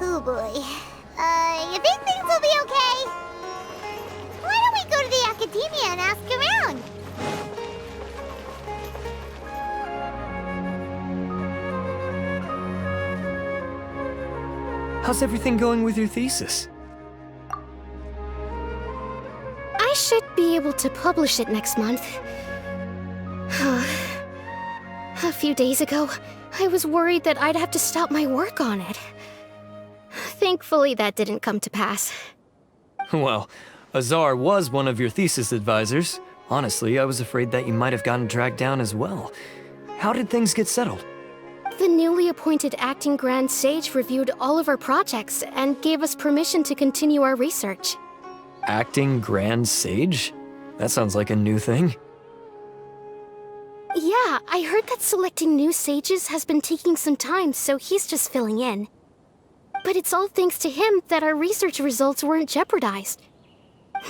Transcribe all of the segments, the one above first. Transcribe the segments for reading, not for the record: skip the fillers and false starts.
Oh boy. You think things will be okay? Why don't we go to the academia and ask around? How's everything going with your thesis? I should be able to publish it next month. A few days ago, I was worried that I'd have to stop my work on it. Thankfully, that didn't come to pass. Well, Azar was one of your thesis advisors. Honestly, I was afraid that you might have gotten dragged down as well. How did things get settled? The newly appointed acting Grand Sage reviewed all of our projects and gave us permission to continue our research. Acting Grand Sage? That sounds like a new thing. Yeah, I heard that selecting new sages has been taking some time, so he's just filling in. But it's all thanks to him that our research results weren't jeopardized.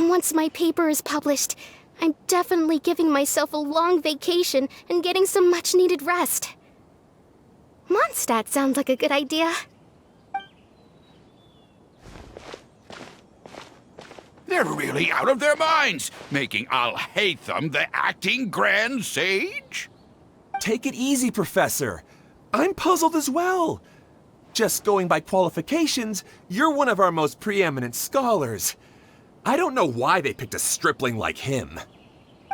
Once my paper is published, I'm definitely giving myself a long vacation and getting some much-needed rest. Mondstadt sounds like a good idea. They're really out of their minds, making Alhacén the acting Grand Sage? Take it easy, Professor. I'm puzzled as well. Just going by qualifications, you're one of our most preeminent scholars. I don't know why they picked a stripling like him.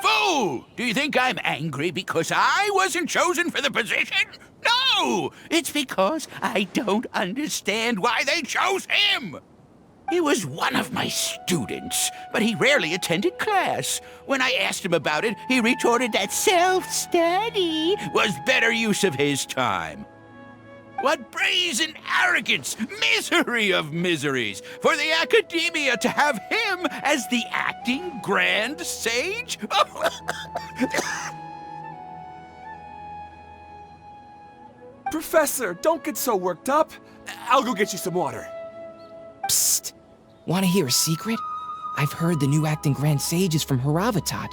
Fool! Do you think I'm angry because I wasn't chosen for the position? No! It's because I don't understand why they chose him! He was one of my students, but he rarely attended class. When I asked him about it, he retorted that self-study was better use of his time. What brazen arrogance, misery of miseries, for the academia to have him as the acting Grand Sage? Professor, don't get so worked up. I'll go get you some water. Psst. Want to hear a secret? I've heard the new acting Grand Sage is from Haravatat.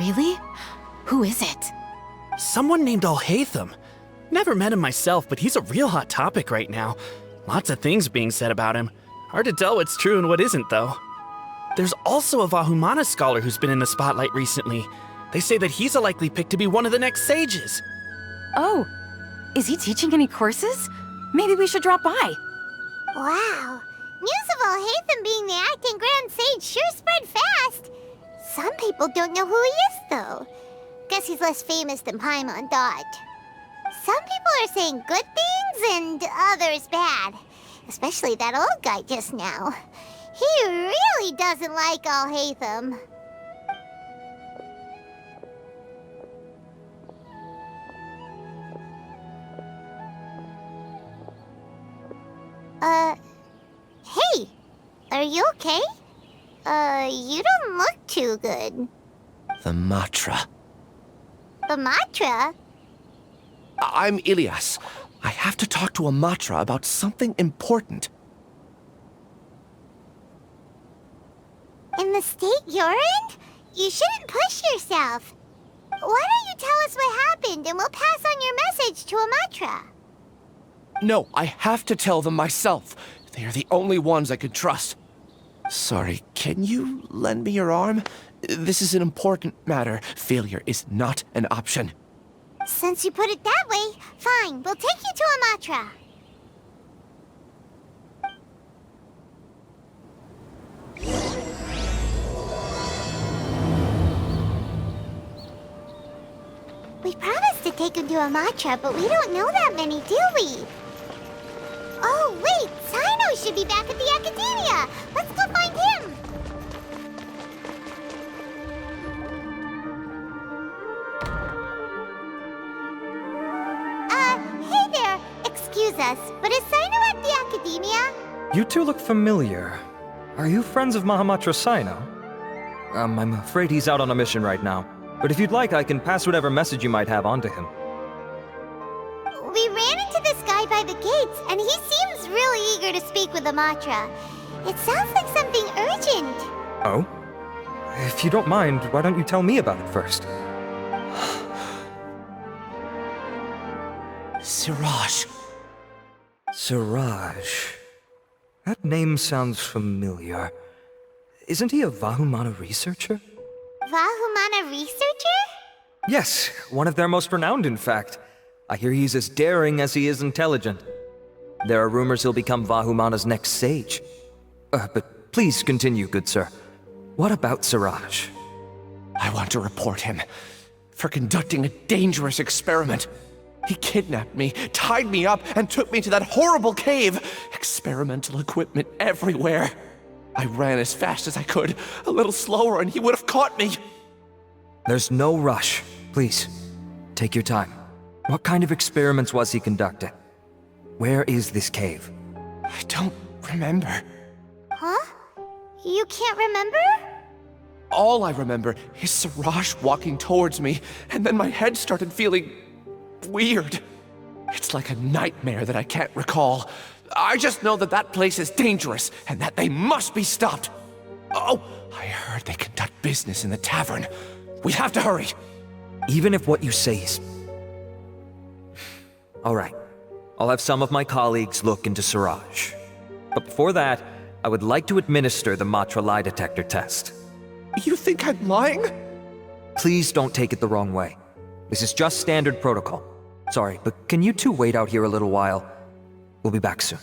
Really? Who is it? Someone named Alhacén. Never met him myself, but he's a real hot topic right now. Lots of things being said about him. Hard to tell what's true and what isn't, though. There's also a Vahumana scholar who's been in the spotlight recently. They say that he's a likely pick to be one of the next sages. Oh, is he teaching any courses? Maybe we should drop by. Wow. News of Alhacén being the acting Grand Sage sure spread fast. Some people don't know who he is, though. Guess he's less famous than Paimon thought. Some people are saying good things and others bad. Especially that old guy just now. He really doesn't like Alhacén. Hey! Are you okay? You don't look too good. The Matra. The Matra? I'm Ilyas. I have to talk to a Matra about something important. In the state you're in? You shouldn't push yourself. Why don't you tell us what happened and we'll pass on your message to a Matra? No, I have to tell them myself. They are the only ones I can trust. Sorry, can you lend me your arm? This is an important matter. Failure is not an option. Since you put it that way, fine. We'll take you to a Matra. We promised to take him to a Matra, but we don't know that many, do we? Oh, wait! Sino should be back at the Academia! Let's go find him! Hey there! Excuse us, but is Sino at the Academia? You two look familiar. Are you friends of Mahamatra Sino? I'm afraid he's out on a mission right now. But if you'd like, I can pass whatever message you might have on to him. We ran into this guy by the gates, and he seems really eager to speak with the Matra. It sounds like something urgent. Oh? If you don't mind, why don't you tell me about it first? Siraj. Siraj. That name sounds familiar. Isn't he a Vahumana researcher? Vahumana researcher? Yes, one of their most renowned, in fact. I hear he's as daring as he is intelligent. There are rumors he'll become Vahumana's next sage. But please continue, good sir. What about Siraj? I want to report him for conducting a dangerous experiment. He kidnapped me, tied me up, and took me to that horrible cave. Experimental equipment everywhere. I ran as fast as I could, a little slower, and he would have caught me. There's no rush. Please, take your time. What kind of experiments was he conducting? Where is this cave? I don't remember. Huh? You can't remember? All I remember is Siraj walking towards me, and then my head started feeling weird. It's like a nightmare that I can't recall. I just know that that place is dangerous, and that they must be stopped. Oh, I heard they conduct business in the tavern. We have to hurry. Even if what you say is... All right. I'll have some of my colleagues look into Siraj. But before that, I would like to administer the Matra lie detector test. You think I'm lying? Please don't take it the wrong way. This is just standard protocol. Sorry, but can you two wait out here a little while? We'll be back soon.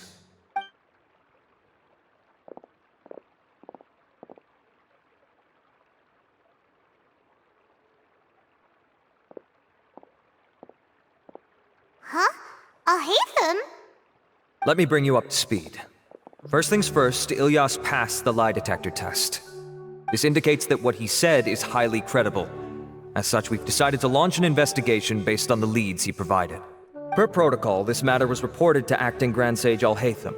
Huh? Alhaytham? Let me bring you up to speed. First things first, Ilyas passed the lie detector test. This indicates that what he said is highly credible. As such, we've decided to launch an investigation based on the leads he provided. Per protocol, this matter was reported to Acting Grand Sage Alhaytham.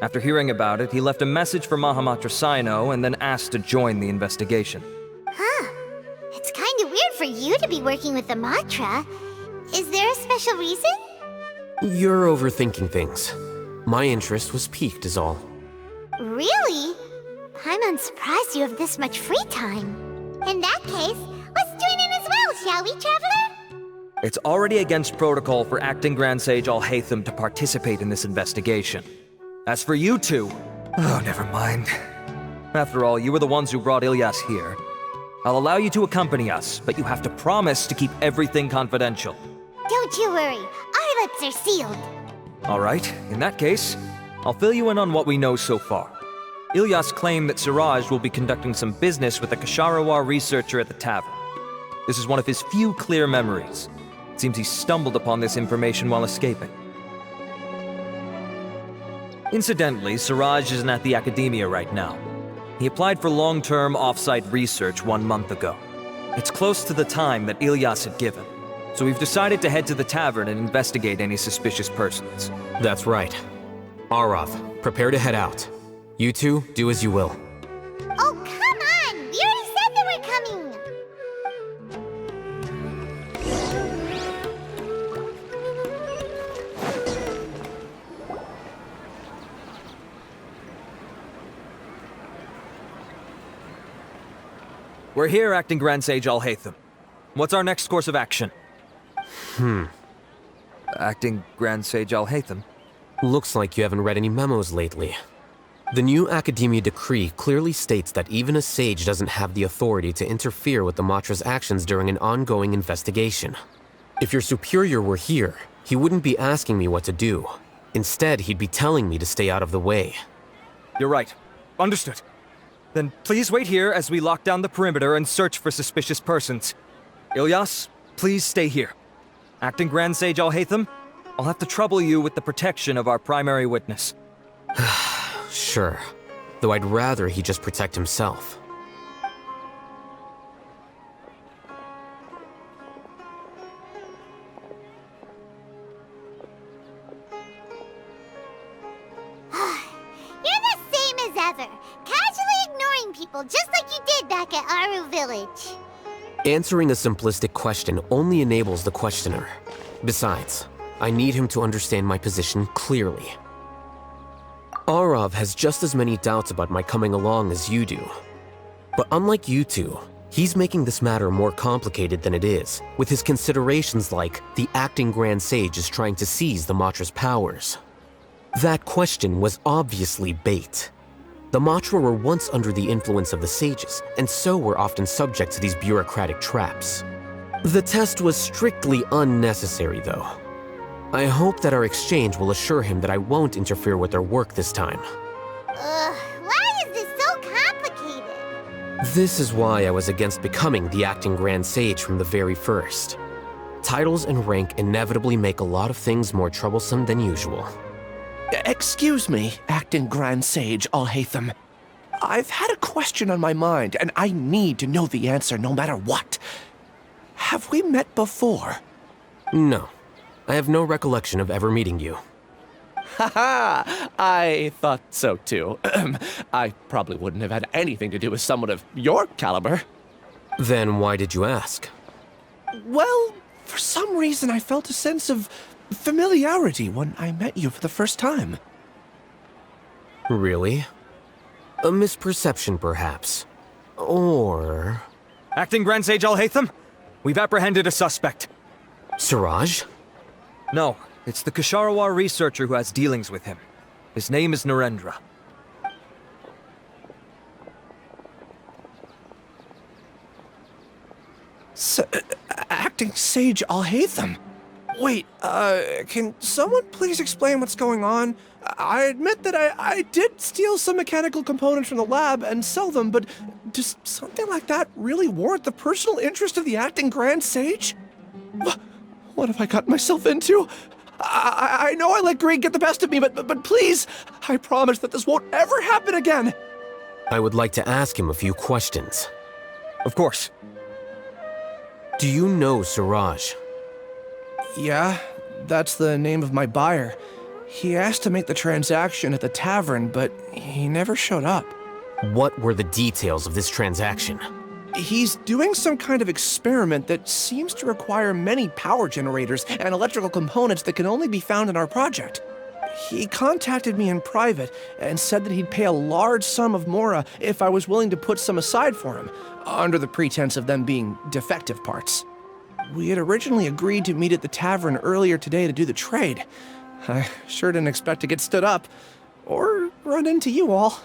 After hearing about it, he left a message for Mahamatra Sino and then asked to join the investigation. Huh. It's kinda weird for you to be working with the Matra. Is there a special reason? You're overthinking things. My interest was piqued is all. Really? I'm surprised you have this much free time. In that case, let's join in as well, shall we, Traveler? It's already against protocol for Acting Grand Sage Alhaytham to participate in this investigation. As for you two... Oh, never mind. After all, you were the ones who brought Ilyas here. I'll allow you to accompany us, but you have to promise to keep everything confidential. Don't you worry, our lips are sealed. All right, in that case, I'll fill you in on what we know so far. Ilyas claimed that Siraj will be conducting some business with a Kasharawar researcher at the tavern. This is one of his few clear memories. It seems he stumbled upon this information while escaping. Incidentally, Siraj isn't at the academia right now. He applied for long-term off-site research 1 month ago. It's close to the time that Ilyas had given, so we've decided to head to the tavern and investigate any suspicious persons. That's right. Arav, prepare to head out. You two, do as you will. Oh, come on! We already said that we're coming! We're here, Acting Grand Sage Alhaytham. What's our next course of action? Acting Grand Sage Alhaytham? Looks like you haven't read any memos lately. The new Academia decree clearly states that even a sage doesn't have the authority to interfere with the Matra's actions during an ongoing investigation. If your superior were here, he wouldn't be asking me what to do. Instead, he'd be telling me to stay out of the way. You're right. Understood. Then please wait here as we lock down the perimeter and search for suspicious persons. Ilyas, please stay here. Acting Grand Sage Alhaytham, I'll have to trouble you with the protection of our primary witness. Sure, though I'd rather he just protect himself. You're the same as ever, casually ignoring people just like you did back at Aru Village. Answering a simplistic question only enables the questioner. Besides, I need him to understand my position clearly. Arav has just as many doubts about my coming along as you do. But unlike you two, he's making this matter more complicated than it is, with his considerations like the Acting Grand Sage is trying to seize the Matra's powers. That question was obviously bait. The Matra were once under the influence of the sages, and so were often subject to these bureaucratic traps. The test was strictly unnecessary, though. I hope that our exchange will assure him that I won't interfere with their work this time. Why is this so complicated? This is why I was against becoming the acting Grand Sage from the very first. Titles and rank inevitably make a lot of things more troublesome than usual. Excuse me, acting Grand Sage Alhaytham. I've had a question on my mind, and I need to know the answer no matter what. Have we met before? No. I have no recollection of ever meeting you. Haha, I thought so too. I probably wouldn't have had anything to do with someone of your caliber. Then why did you ask? Well, for some reason I felt a sense of familiarity when I met you for the first time. Really? A misperception, perhaps. Or... Acting Grand Sage Alhaytham, we've apprehended a suspect. Siraj? No, it's the Ksharawar researcher who has dealings with him. His name is Narendra. Acting Sage Alhaytham? Wait, can someone please explain what's going on? I admit that I did steal some mechanical components from the lab and sell them, but does something like that really warrant the personal interest of the acting Grand Sage? What have I gotten myself into? I know I let greed get the best of me, but please, I promise that this won't ever happen again. I would like to ask him a few questions. Of course. Do you know Siraj? Yeah, that's the name of my buyer. He asked to make the transaction at the tavern, but he never showed up. What were the details of this transaction? He's doing some kind of experiment that seems to require many power generators and electrical components that can only be found in our project. He contacted me in private and said that he'd pay a large sum of mora if I was willing to put some aside for him, under the pretense of them being defective parts. We had originally agreed to meet at the tavern earlier today to do the trade. I sure didn't expect to get stood up, or run into you all.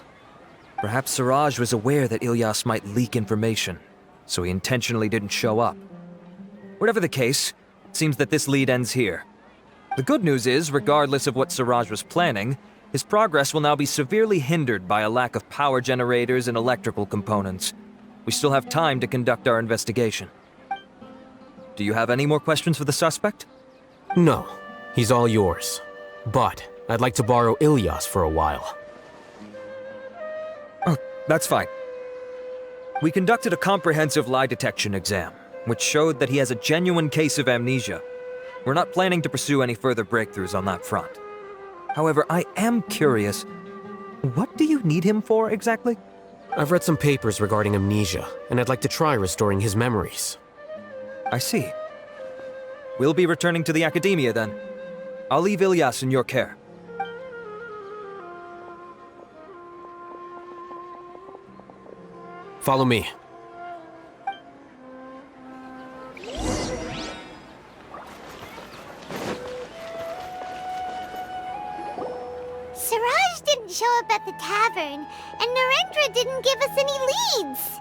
Perhaps Siraj was aware that Ilyas might leak information, so he intentionally didn't show up. Whatever the case, it seems that this lead ends here. The good news is, regardless of what Siraj was planning, his progress will now be severely hindered by a lack of power generators and electrical components. We still have time to conduct our investigation. Do you have any more questions for the suspect? No, he's all yours. But I'd like to borrow Ilyas for a while. Oh, that's fine. We conducted a comprehensive lie detection exam, which showed that he has a genuine case of amnesia. We're not planning to pursue any further breakthroughs on that front. However, I am curious, what do you need him for exactly? I've read some papers regarding amnesia, and I'd like to try restoring his memories. I see. We'll be returning to the Academia then. I'll leave Ilyas in your care. Follow me. Siraj didn't show up at the tavern, and Narendra didn't give us any leads.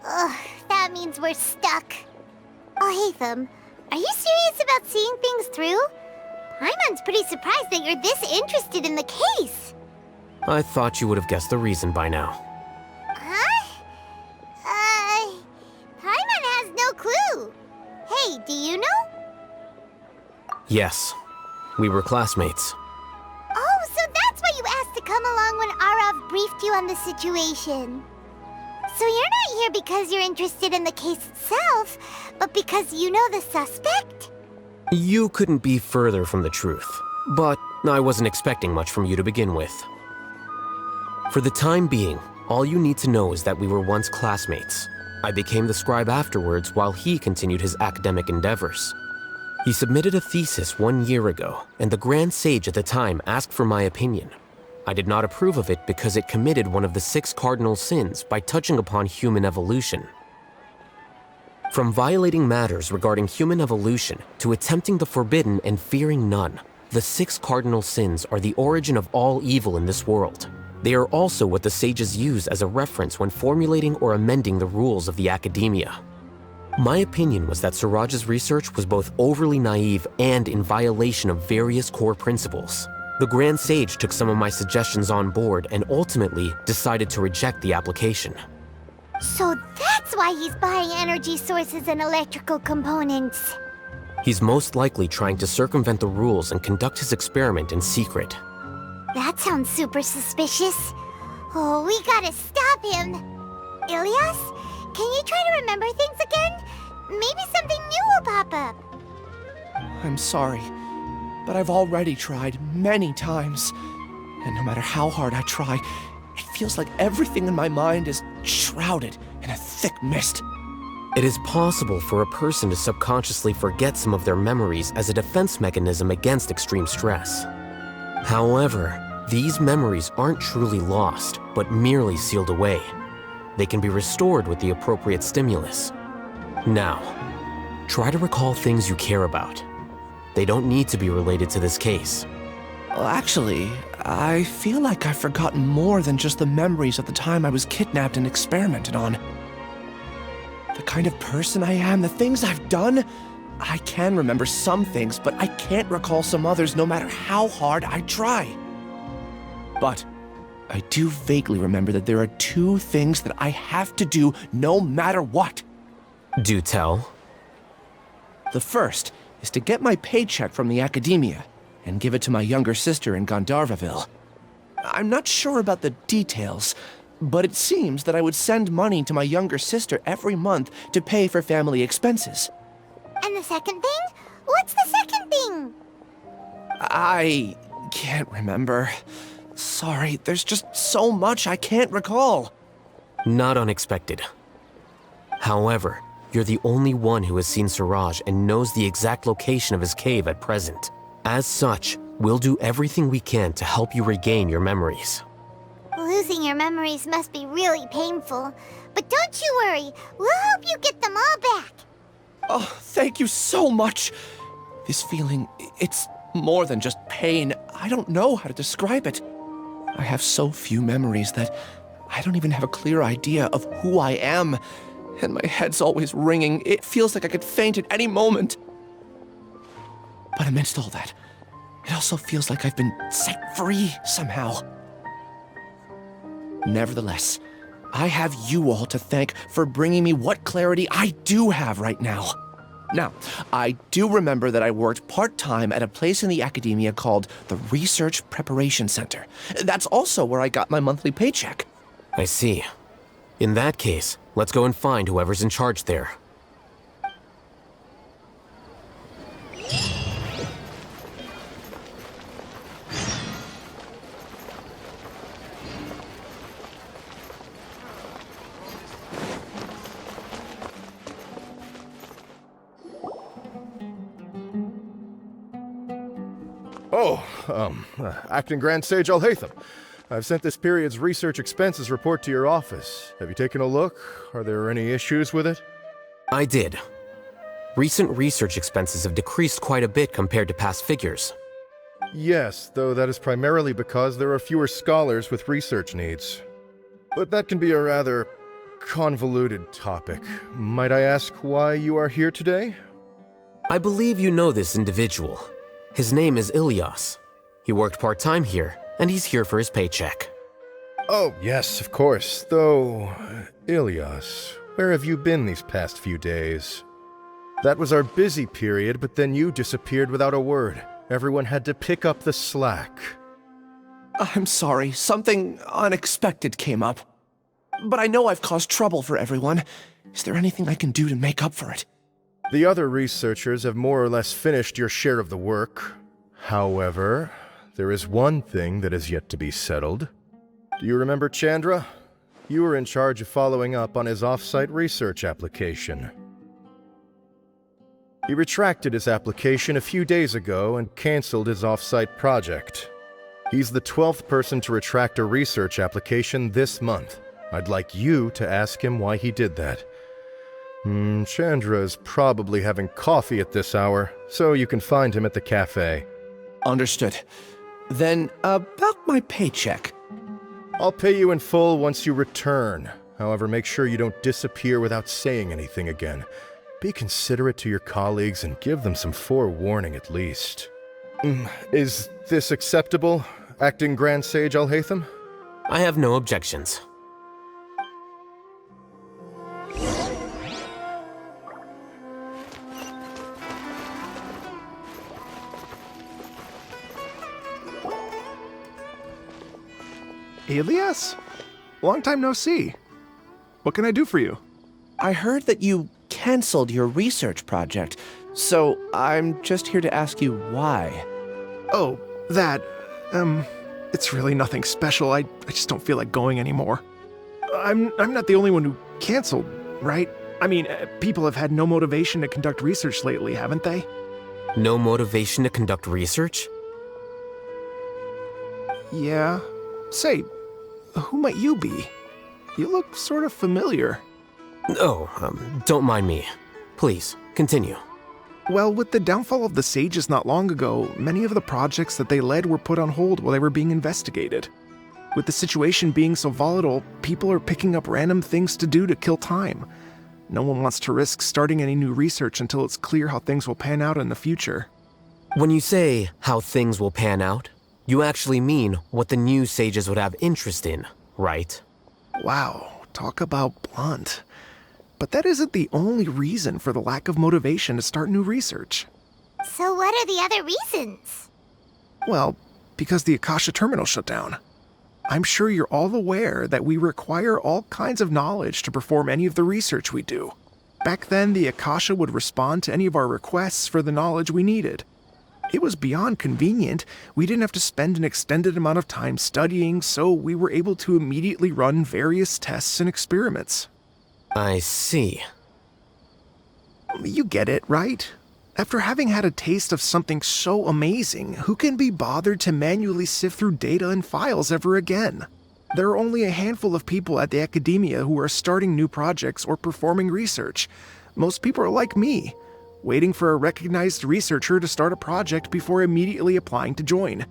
Ugh, that means we're stuck. Alhaytham, are you serious about seeing things through? Paimon's pretty surprised that you're this interested in the case. I thought you would have guessed the reason by now. Huh? Paimon has no clue. Hey, do you know? Yes, we were classmates. Oh, so that's why you asked to come along when Arav briefed you on the situation. So you're not here because you're interested in the case itself, but because you know the suspect? You couldn't be further from the truth, but I wasn't expecting much from you to begin with. For the time being, all you need to know is that we were once classmates. I became the scribe afterwards while he continued his academic endeavors. He submitted a thesis 1 year ago, and the Grand Sage at the time asked for my opinion. I did not approve of it because it committed one of the 6 cardinal sins by touching upon human evolution. From violating matters regarding human evolution to attempting the forbidden and fearing none, The 6 cardinal sins are the origin of all evil in this world. They are also what the sages use as a reference when formulating or amending the rules of the academia. My opinion was that Suraj's research was both overly naive and in violation of various core principles. The Grand Sage took some of my suggestions on board and ultimately decided to reject the application. So that's why he's buying energy sources and electrical components. He's most likely trying to circumvent the rules and conduct his experiment in secret. That sounds super suspicious. Oh, we gotta stop him. Ilyas, can you try to remember things again? Maybe something new will pop up. I'm sorry, but I've already tried many times. And no matter how hard I try, it feels like everything in my mind is shrouded in a thick mist. It is possible for a person to subconsciously forget some of their memories as a defense mechanism against extreme stress. However, these memories aren't truly lost, but merely sealed away. They can be restored with the appropriate stimulus. Now, try to recall things you care about. They don't need to be related to this case. Well, actually, I feel like I've forgotten more than just the memories of the time I was kidnapped and experimented on. The kind of person I am, the things I've done, I can remember some things, but I can't recall some others no matter how hard I try. But I do vaguely remember that there are 2 things that I have to do no matter what. Do tell. The first is to get my paycheck from the academia and give it to my younger sister in Gandharvaville. I'm not sure about the details, but it seems that I would send money to my younger sister every month to pay for family expenses. And the second thing? What's the second thing? I can't remember. Sorry, there's just so much I can't recall. Not unexpected. However, you're the only one who has seen Suraj and knows the exact location of his cave at present. As such, we'll do everything we can to help you regain your memories. Losing your memories must be really painful. But don't you worry, we'll help you get them all back. Oh, thank you so much. This feeling, it's more than just pain. I don't know how to describe it. I have so few memories that I don't even have a clear idea of who I am. And my head's always ringing. It feels like I could faint at any moment. But amidst all that, it also feels like I've been set free somehow. Nevertheless, I have you all to thank for bringing me what clarity I do have right now. Now, I do remember that I worked part-time at a place in the academia called the Research Preparation Center. That's also where I got my monthly paycheck. I see. In that case, let's go and find whoever's in charge there. Acting Grand Sage Alhacén. I've sent this period's research expenses report to your office. Have you taken a look? Are there any issues with it? I did. Recent research expenses have decreased quite a bit compared to past figures. Yes, though that is primarily because there are fewer scholars with research needs. But that can be a rather convoluted topic. Might I ask why you are here today? I believe you know this individual. His name is Ilyas. He worked part-time here, and he's here for his paycheck. Oh, yes, of course. Though, Ilyas, where have you been these past few days? That was our busy period, but then you disappeared without a word. Everyone had to pick up the slack. I'm sorry, something unexpected came up. But I know I've caused trouble for everyone. Is there anything I can do to make up for it? The other researchers have more or less finished your share of the work. However, there is one thing that is yet to be settled. Do you remember Chandra? You were in charge of following up on his off-site research application. He retracted his application a few days ago and canceled his off-site project. He's the 12th person to retract a research application this month. I'd like you to ask him why he did that. Chandra is probably having coffee at this hour, so you can find him at the cafe. Understood. Then, about my paycheck. I'll pay you in full once you return. However, make sure you don't disappear without saying anything again. Be considerate to your colleagues and give them some forewarning at least. Is this acceptable, Acting Grand Sage Alhacén? I have no objections. Ilyas? Long time no see. What can I do for you? I heard that you canceled your research project, so I'm just here to ask you why. Oh, that, it's really nothing special. I just don't feel like going anymore. I'm not the only one who canceled, right? I mean, people have had no motivation to conduct research lately, haven't they? No motivation to conduct research? Yeah. Say, who might you be? You look sort of familiar. Oh, don't mind me. Please, continue. Well, with the downfall of the sages not long ago, many of the projects that they led were put on hold while they were being investigated. With the situation being so volatile, people are picking up random things to do to kill time. No one wants to risk starting any new research until it's clear how things will pan out in the future. When you say how things will pan out, you actually mean what the new sages would have interest in, right? Wow, talk about blunt. But that isn't the only reason for the lack of motivation to start new research. So what are the other reasons? Well, because the Akasha terminal shut down. I'm sure you're all aware that we require all kinds of knowledge to perform any of the research we do. Back then, the Akasha would respond to any of our requests for the knowledge we needed. It was beyond convenient. We didn't have to spend an extended amount of time studying, so we were able to immediately run various tests and experiments. I see. You get it, right? After having had a taste of something so amazing, who can be bothered to manually sift through data and files ever again? There are only a handful of people at the academia who are starting new projects or performing research. Most people are like me, waiting for a recognized researcher to start a project before immediately applying to join.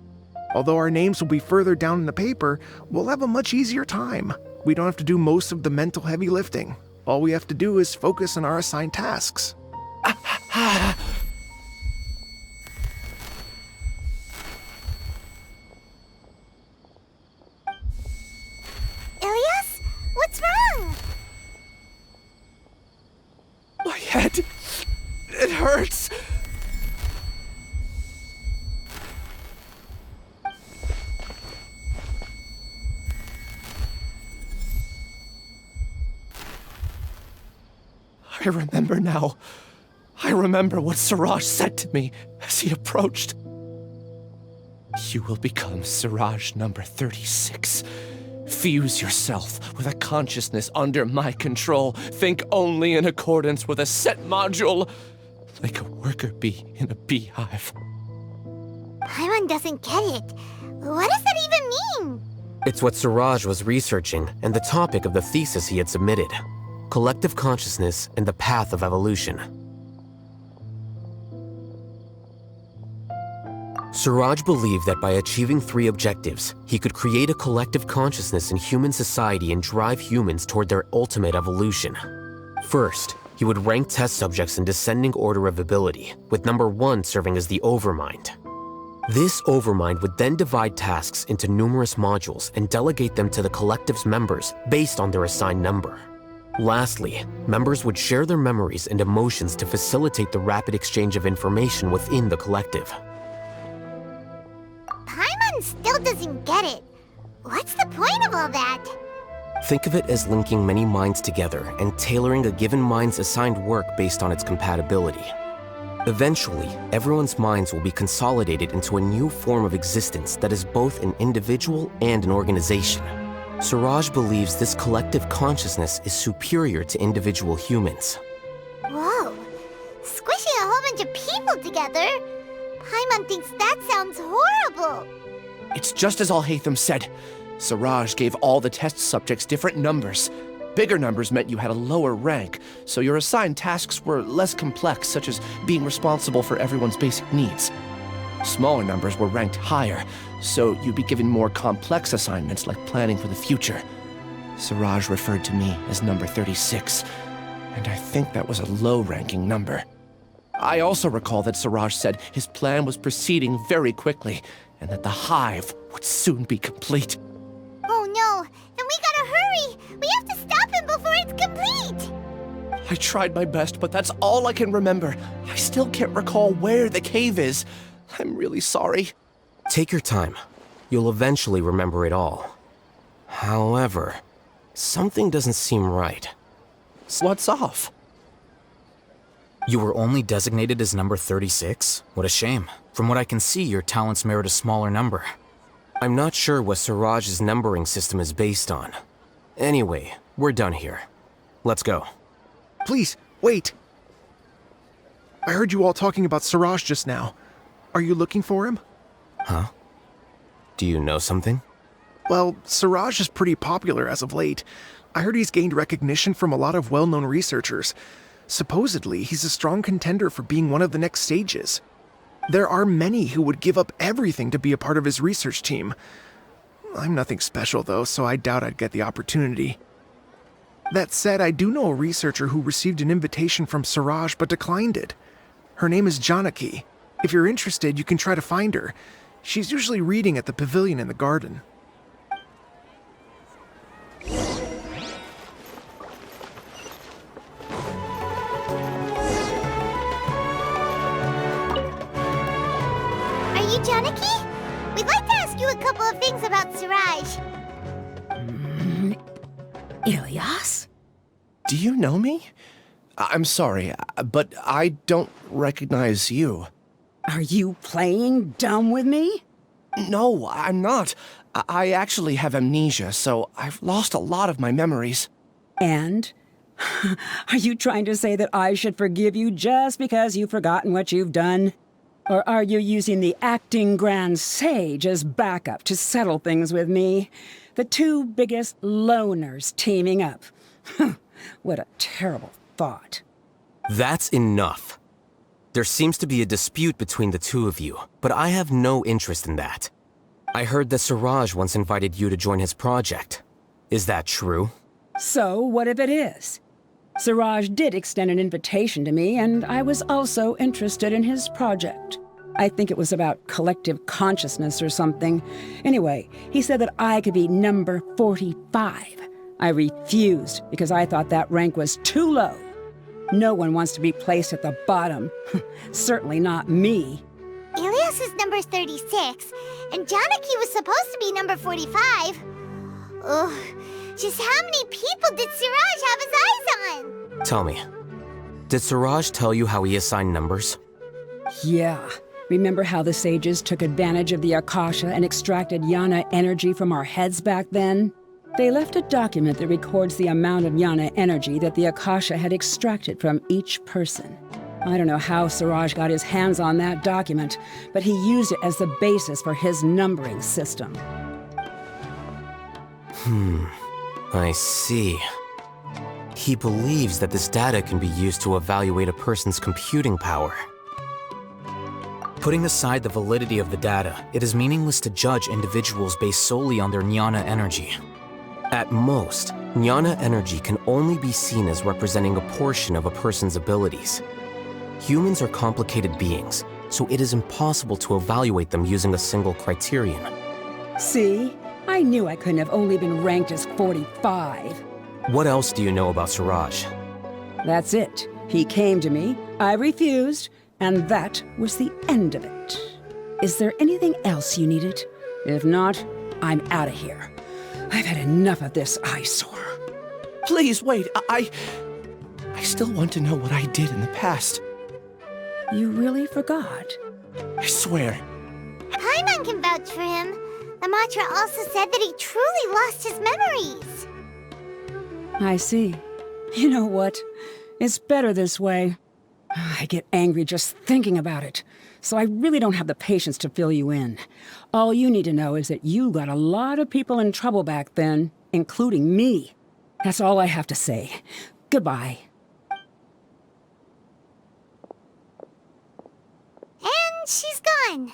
Although our names will be further down in the paper, we'll have a much easier time. We don't have to do most of the mental heavy lifting. All we have to do is focus on our assigned tasks. Ilyas? What's wrong? My head, it hurts. I remember now. I remember what Siraj said to me as he approached. You will become Siraj number 36. Fuse yourself with a consciousness under my control. Think only in accordance with a set module, like a worker bee in a beehive. Paimon doesn't get it. What does that even mean? It's what Siraj was researching and the topic of the thesis he had submitted. Collective consciousness and the path of evolution. Siraj believed that by achieving 3 objectives, he could create a collective consciousness in human society and drive humans toward their ultimate evolution. First, he would rank test subjects in descending order of ability, with number 1 serving as the Overmind. This Overmind would then divide tasks into numerous modules and delegate them to the collective's members based on their assigned number. Lastly, members would share their memories and emotions to facilitate the rapid exchange of information within the collective. Paimon still doesn't get it. What's the point of all that? Think of it as linking many minds together and tailoring a given mind's assigned work based on its compatibility. Eventually, everyone's minds will be consolidated into a new form of existence that is both an individual and an organization. Siraj believes this collective consciousness is superior to individual humans. Whoa. Squishing a whole bunch of people together? Paimon thinks that sounds horrible. It's just as Alhacén said. Siraj gave all the test subjects different numbers. Bigger numbers meant you had a lower rank, so your assigned tasks were less complex, such as being responsible for everyone's basic needs. Smaller numbers were ranked higher, so you'd be given more complex assignments like planning for the future. Siraj referred to me as number 36, and I think that was a low-ranking number. I also recall that Siraj said his plan was proceeding very quickly, and that the hive would soon be complete. Oh no, then we gotta hurry! We have to stop him before it's complete! I tried my best, but that's all I can remember. I still can't recall where the cave is. I'm really sorry. Take your time. You'll eventually remember it all. However, something doesn't seem right. What's off? You were only designated as number 36? What a shame. From what I can see, your talents merit a smaller number. I'm not sure what Siraj's numbering system is based on. Anyway, we're done here. Let's go. Please, wait. I heard you all talking about Siraj just now. Are you looking for him? Huh? Do you know something? Well, Siraj is pretty popular as of late. I heard he's gained recognition from a lot of well-known researchers. Supposedly, he's a strong contender for being one of the next sages. There are many who would give up everything to be a part of his research team. I'm nothing special, though, so I doubt I'd get the opportunity. That said, I do know a researcher who received an invitation from Siraj but declined it. Her name is Janaki. If you're interested, you can try to find her. She's usually reading at the pavilion in the garden. Are you Janaki? We'd like to ask you a couple of things about Siraj. Ilyas? Do you know me? I'm sorry, but I don't recognize you. Are you playing dumb with me? No, I'm not. I actually have amnesia, so I've lost a lot of my memories. And? Are you trying to say that I should forgive you just because you've forgotten what you've done? Or are you using the acting Grand Sage as backup to settle things with me? The two biggest loners teaming up. What a terrible thought. That's enough. There seems to be a dispute between the two of you, but I have no interest in that. I heard that Siraj once invited you to join his project. Is that true? So, what if it is? Siraj did extend an invitation to me, and I was also interested in his project. I think it was about collective consciousness or something. Anyway, he said that I could be number 45. I refused because I thought that rank was too low. No one wants to be placed at the bottom. Certainly not me. Ilyas is number 36, and Janaki was supposed to be number 45. Ugh, just how many people did Siraj have his eyes on? Tell me, did Siraj tell you how he assigned numbers? Yeah. Remember how the sages took advantage of the Akasha and extracted Yana energy from our heads back then? They left a document that records the amount of Yana energy that the Akasha had extracted from each person. I don't know how Siraj got his hands on that document, but he used it as the basis for his numbering system. I see. He believes that this data can be used to evaluate a person's computing power. Putting aside the validity of the data, it is meaningless to judge individuals based solely on their Jnana energy. At most, Jnana energy can only be seen as representing a portion of a person's abilities. Humans are complicated beings, so it is impossible to evaluate them using a single criterion. See? I knew I couldn't have only been ranked as 45. What else do you know about Siraj? That's it. He came to me, I refused, and that was the end of it. Is there anything else you needed? If not, I'm out of here. I've had enough of this eyesore. Please, wait, I still want to know what I did in the past. You really forgot? I swear. Paimon can vouch for him. The mantra also said that he truly lost his memories. I see. You know what? It's better this way. I get angry just thinking about it, so I really don't have the patience to fill you in. All you need to know is that you got a lot of people in trouble back then, including me. That's all I have to say. Goodbye. And she's gone.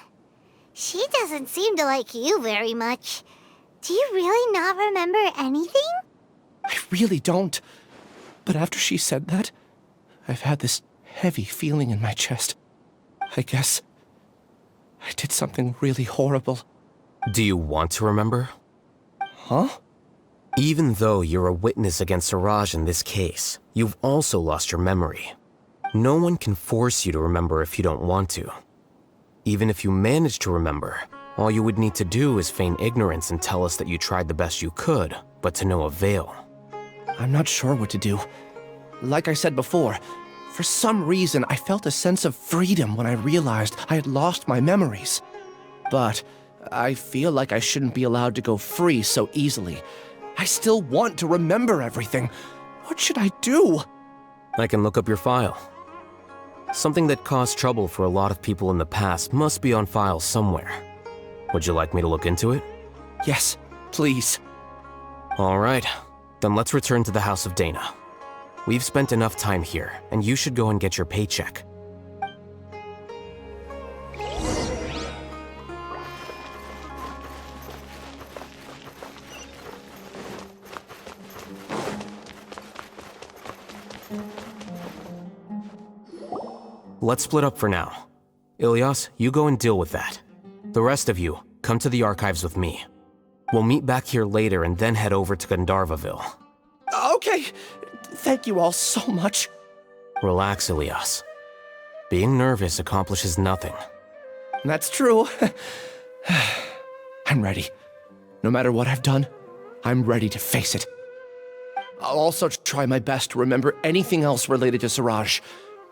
She doesn't seem to like you very much. Do you really not remember anything? I really don't. But after she said that, I've had this heavy feeling in my chest. I guess I did something really horrible. Do you want to remember? Huh? Even though you're a witness against Siraj in this case, you've also lost your memory. No one can force you to remember if you don't want to. Even if you manage to remember, all you would need to do is feign ignorance and tell us that you tried the best you could, but to no avail. I'm not sure what to do. Like I said before, for some reason I felt a sense of freedom when I realized I had lost my memories. But I feel like I shouldn't be allowed to go free so easily. I still want to remember everything. What should I do? I can look up your file. Something that caused trouble for a lot of people in the past must be on file somewhere. Would you like me to look into it? Yes, please. All right, then let's return to the House of Dana. We've spent enough time here, and you should go and get your paycheck. Let's split up for now. Ilyas, you go and deal with that. The rest of you, come to the archives with me. We'll meet back here later and then head over to Gandharvaville. Okay. Thank you all so much. Relax, Ilyas. Being nervous accomplishes nothing. That's true. I'm ready. No matter what I've done, I'm ready to face it. I'll also try my best to remember anything else related to Siraj.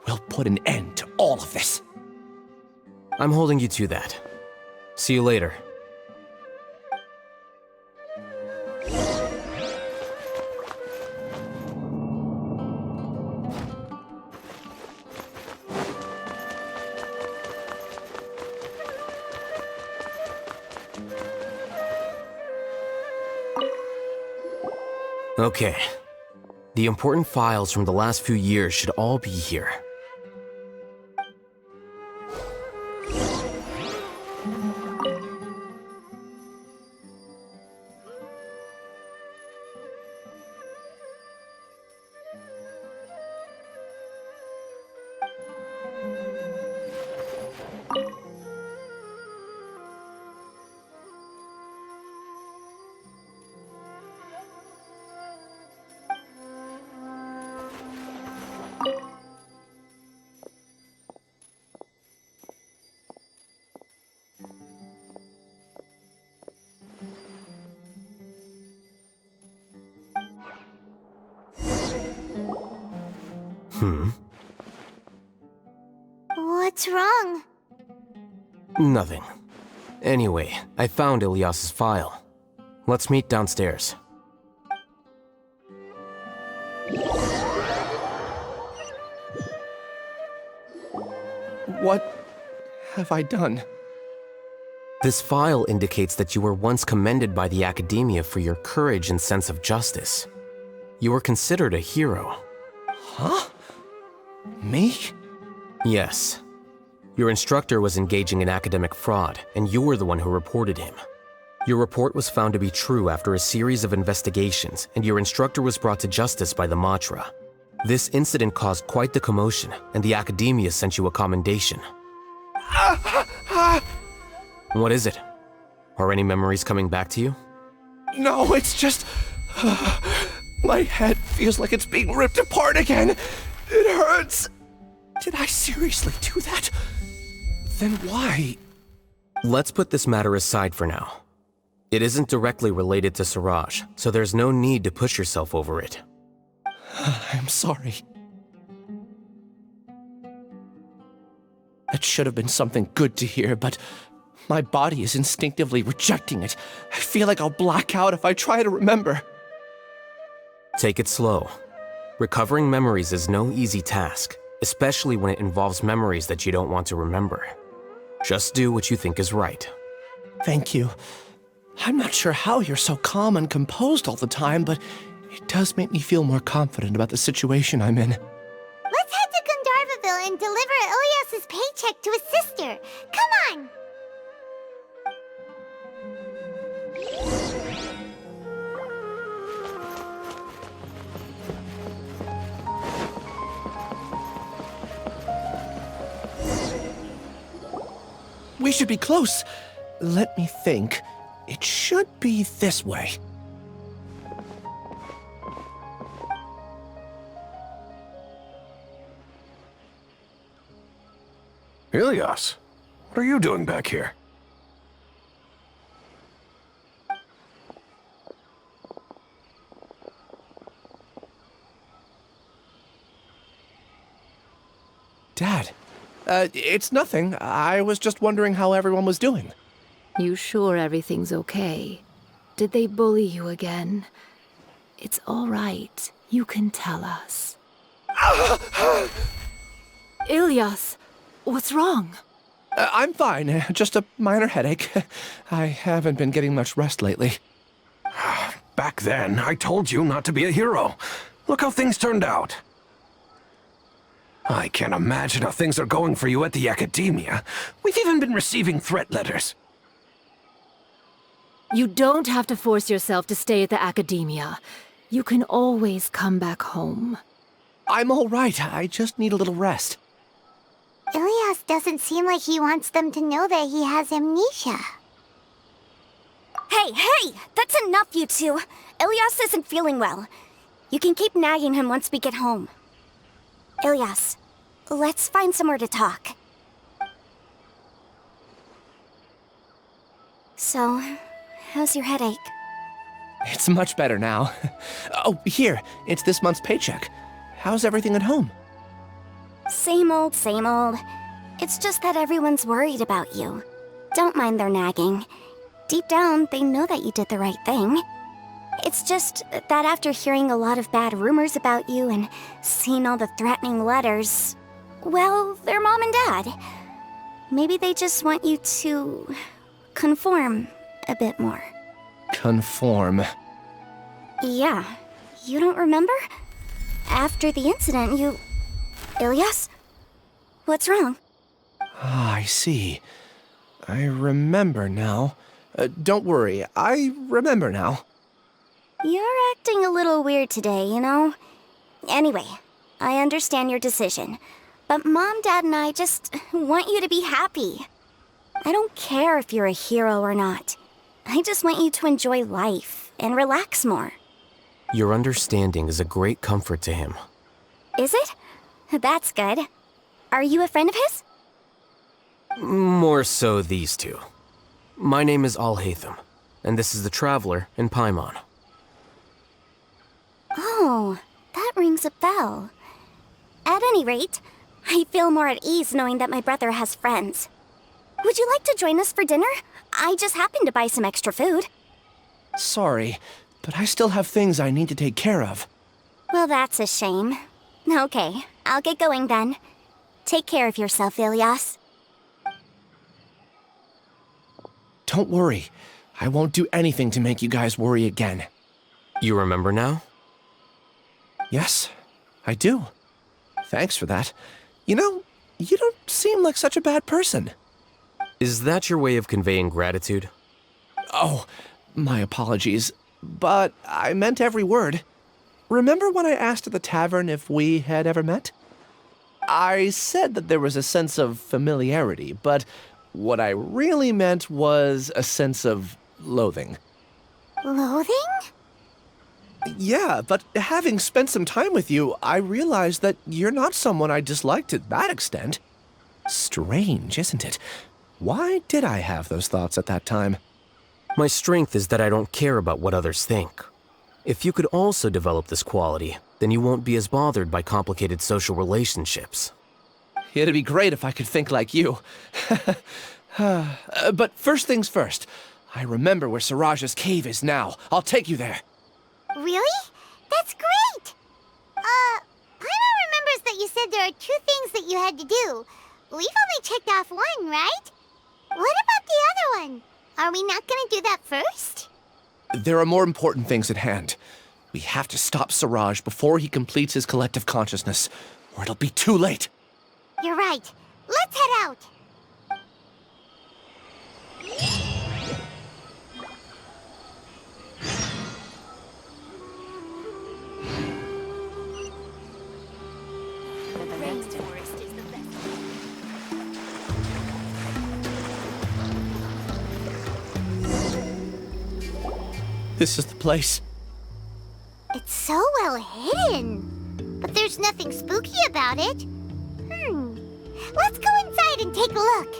We'll put an end to all of this. I'm holding you to that. See you later. Okay. The important files from the last few years should all be here. What's wrong? Nothing. Anyway, I found Ilyas's file. Let's meet downstairs. What have I done? This file indicates that you were once commended by the Academia for your courage and sense of justice. You were considered a hero. Huh? Me? Yes. Your instructor was engaging in academic fraud, and you were the one who reported him. Your report was found to be true after a series of investigations, and your instructor was brought to justice by the Matra. This incident caused quite the commotion, and the Academia sent you a commendation. What is it? Are any memories coming back to you? No, it's just... my head feels like it's being ripped apart again. It hurts. Did I seriously do that? Then why? Let's put this matter aside for now. It isn't directly related to Siraj, so there's no need to push yourself over it. I'm sorry. That should have been something good to hear, but my body is instinctively rejecting it. I feel like I'll black out if I try to remember. Take it slow. Recovering memories is no easy task, especially when it involves memories that you don't want to remember. Just do what you think is right. Thank you. I'm not sure how you're so calm and composed all the time, but it does make me feel more confident about the situation I'm in. Let's head to Gandharvaville and deliver Ilyas's paycheck to his sister. Come on! We should be close. Let me think. It should be this way. Ilyas, what are you doing back here? Dad, it's nothing. I was just wondering how everyone was doing. You sure everything's okay? Did they bully you again? It's all right. You can tell us. Ilyas, what's wrong? I'm fine. Just a minor headache. I haven't been getting much rest lately. Back then, I told you not to be a hero. Look how things turned out. I can't imagine how things are going for you at the Academia. We've even been receiving threat letters. You don't have to force yourself to stay at the Academia. You can always come back home. I'm all right. I just need a little rest. Ilyas doesn't seem like he wants them to know that he has amnesia. Hey! That's enough, you two. Ilyas isn't feeling well. You can keep nagging him once we get home. Ilyas, let's find somewhere to talk. So, how's your headache? It's much better now. Oh, here. It's this month's paycheck. How's everything at home? Same old, same old. It's just that everyone's worried about you. Don't mind their nagging. Deep down, they know that you did the right thing. It's just that after hearing a lot of bad rumors about you and seeing all the threatening letters, well, they're mom and dad. Maybe they just want you to conform a bit more. Conform. Yeah. You don't remember? After the incident, you... Ilyas? What's wrong? Ah, I see. I remember now. Don't worry, I remember now. You're acting a little weird today, you know? Anyway, I understand your decision. But Mom, Dad, and I just want you to be happy. I don't care if you're a hero or not. I just want you to enjoy life and relax more. Your understanding is a great comfort to him. Is it? That's good. Are you a friend of his? More so these two. My name is Alhaytham, and this is the Traveler in Paimon. Oh, that rings a bell. At any rate, I feel more at ease knowing that my brother has friends. Would you like to join us for dinner? I just happened to buy some extra food. Sorry, but I still have things I need to take care of. Well, that's a shame. Okay, I'll get going then. Take care of yourself, Ilyas. Don't worry. I won't do anything to make you guys worry again. You remember now? Yes, I do. Thanks for that. You know, you don't seem like such a bad person. Is that your way of conveying gratitude? Oh, my apologies. But I meant every word. Remember when I asked at the tavern if we had ever met? I said that there was a sense of familiarity, but what I really meant was a sense of loathing. Loathing? Yeah, but having spent some time with you, I realized that you're not someone I dislike to that extent. Strange, isn't it? Why did I have those thoughts at that time? My strength is that I don't care about what others think. If you could also develop this quality, then you won't be as bothered by complicated social relationships. It'd be great if I could think like you. But first things first. I remember where Siraj's cave is now. I'll take you there. Really? That's great! Paimon remembers that you said there are 2 things that you had to do. We've only checked off 1, right? What about the other one? Are we not gonna do that first? There are more important things at hand. We have to stop Siraj before he completes his collective consciousness, or it'll be too late. You're right. Let's head out. This is the place. It's so well hidden. But there's nothing spooky about it. Let's go inside and take a look.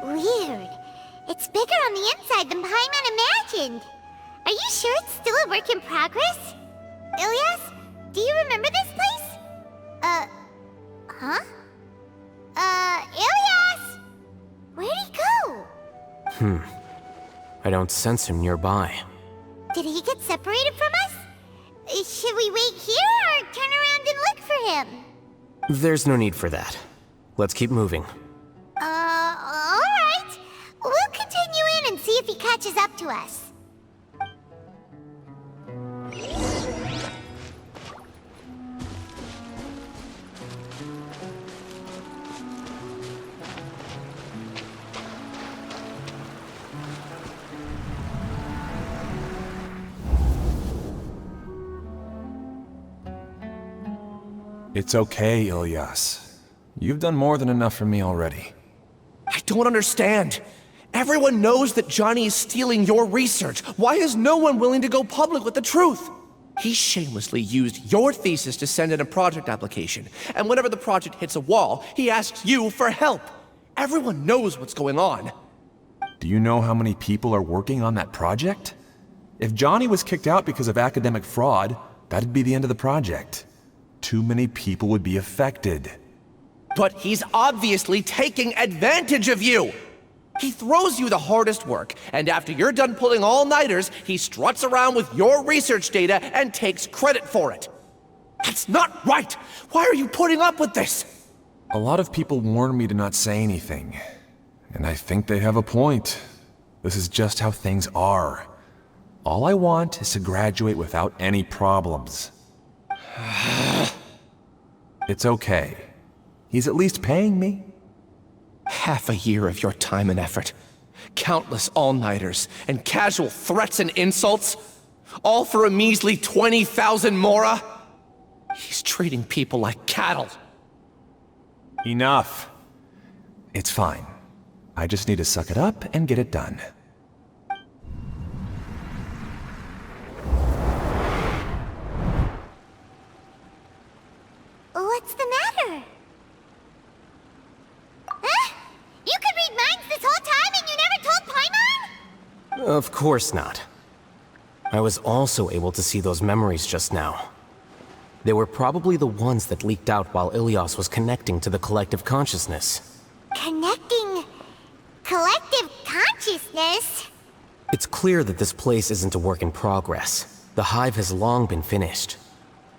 Weird. It's bigger on the inside than Paimon imagined. Are you sure it's still a work in progress? Ilyas, do you remember this place? Huh? Ilyas! Where'd he go? I don't sense him nearby. Did he get separated from us? Should we wait here or turn around and look for him? There's no need for that. Let's keep moving. Alright. We'll continue in and see if he catches up to us. It's okay, Ilyas. You've done more than enough for me already. I don't understand. Everyone knows that Johnny is stealing your research. Why is no one willing to go public with the truth? He shamelessly used your thesis to send in a project application, and whenever the project hits a wall, he asks you for help. Everyone knows what's going on. Do you know how many people are working on that project? If Johnny was kicked out because of academic fraud, that'd be the end of the project. Too many people would be affected. But he's obviously taking advantage of you! He throws you the hardest work, and after you're done pulling all-nighters, he struts around with your research data and takes credit for it. That's not right! Why are you putting up with this? A lot of people warn me to not say anything. And I think they have a point. This is just how things are. All I want is to graduate without any problems. It's okay. He's at least paying me. Half a year of your time and effort. Countless all-nighters and casual threats and insults. All for a measly 20,000 mora? He's treating people like cattle. Enough. It's fine. I just need to suck it up and get it done. What's the matter? Huh? You could read minds this whole time and you never told Paimon? Of course not. I was also able to see those memories just now. They were probably the ones that leaked out while Ilyas was connecting to the collective consciousness. Connecting... collective consciousness? It's clear that this place isn't a work in progress. The hive has long been finished.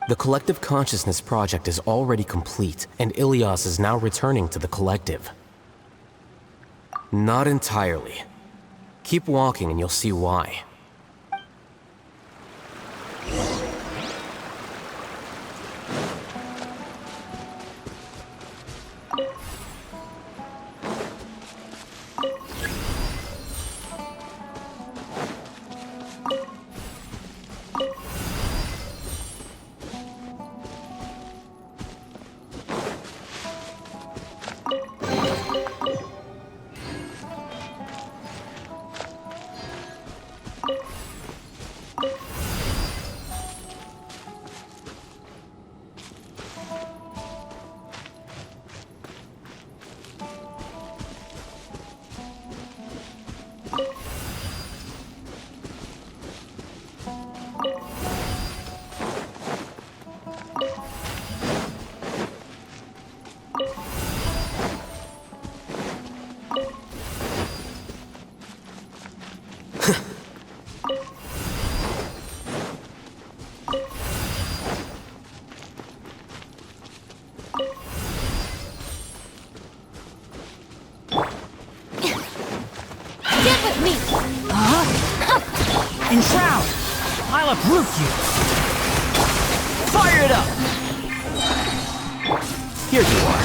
The Collective Consciousness project is already complete, and Ilyas is now returning to the Collective. Not entirely. Keep walking and you'll see why. me! Enshroud! I'll uproot you! Fire it up! Here you are.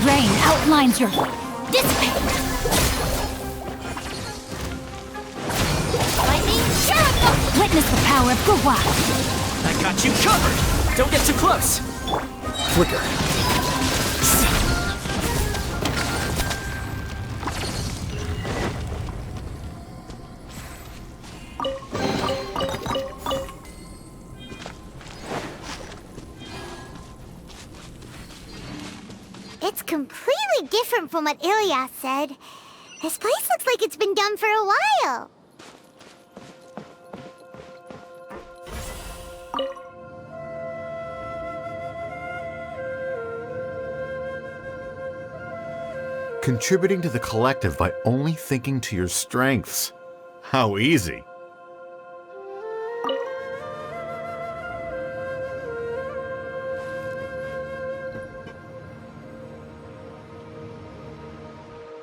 Rain outlines your... Dissipate! Lightning Shuriken! Witness the power of Gurwa! I got you covered! Don't get too close! Flicker. It's completely different from what Ilyas said. This place looks like it's been done for a while. Contributing to the collective by only thinking to your strengths. How easy.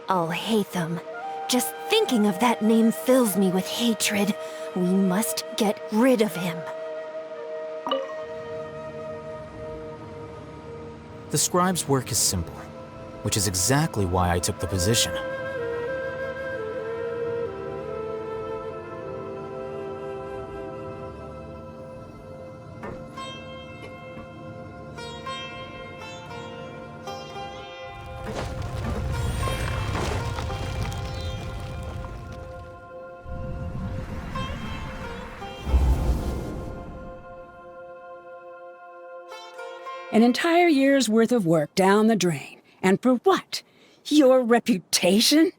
Alhaytham. Just thinking of that name fills me with hatred. We must get rid of him. The scribe's work is simple, which is exactly why I took the position. An entire year's worth of work down the drain. And for what? Your reputation?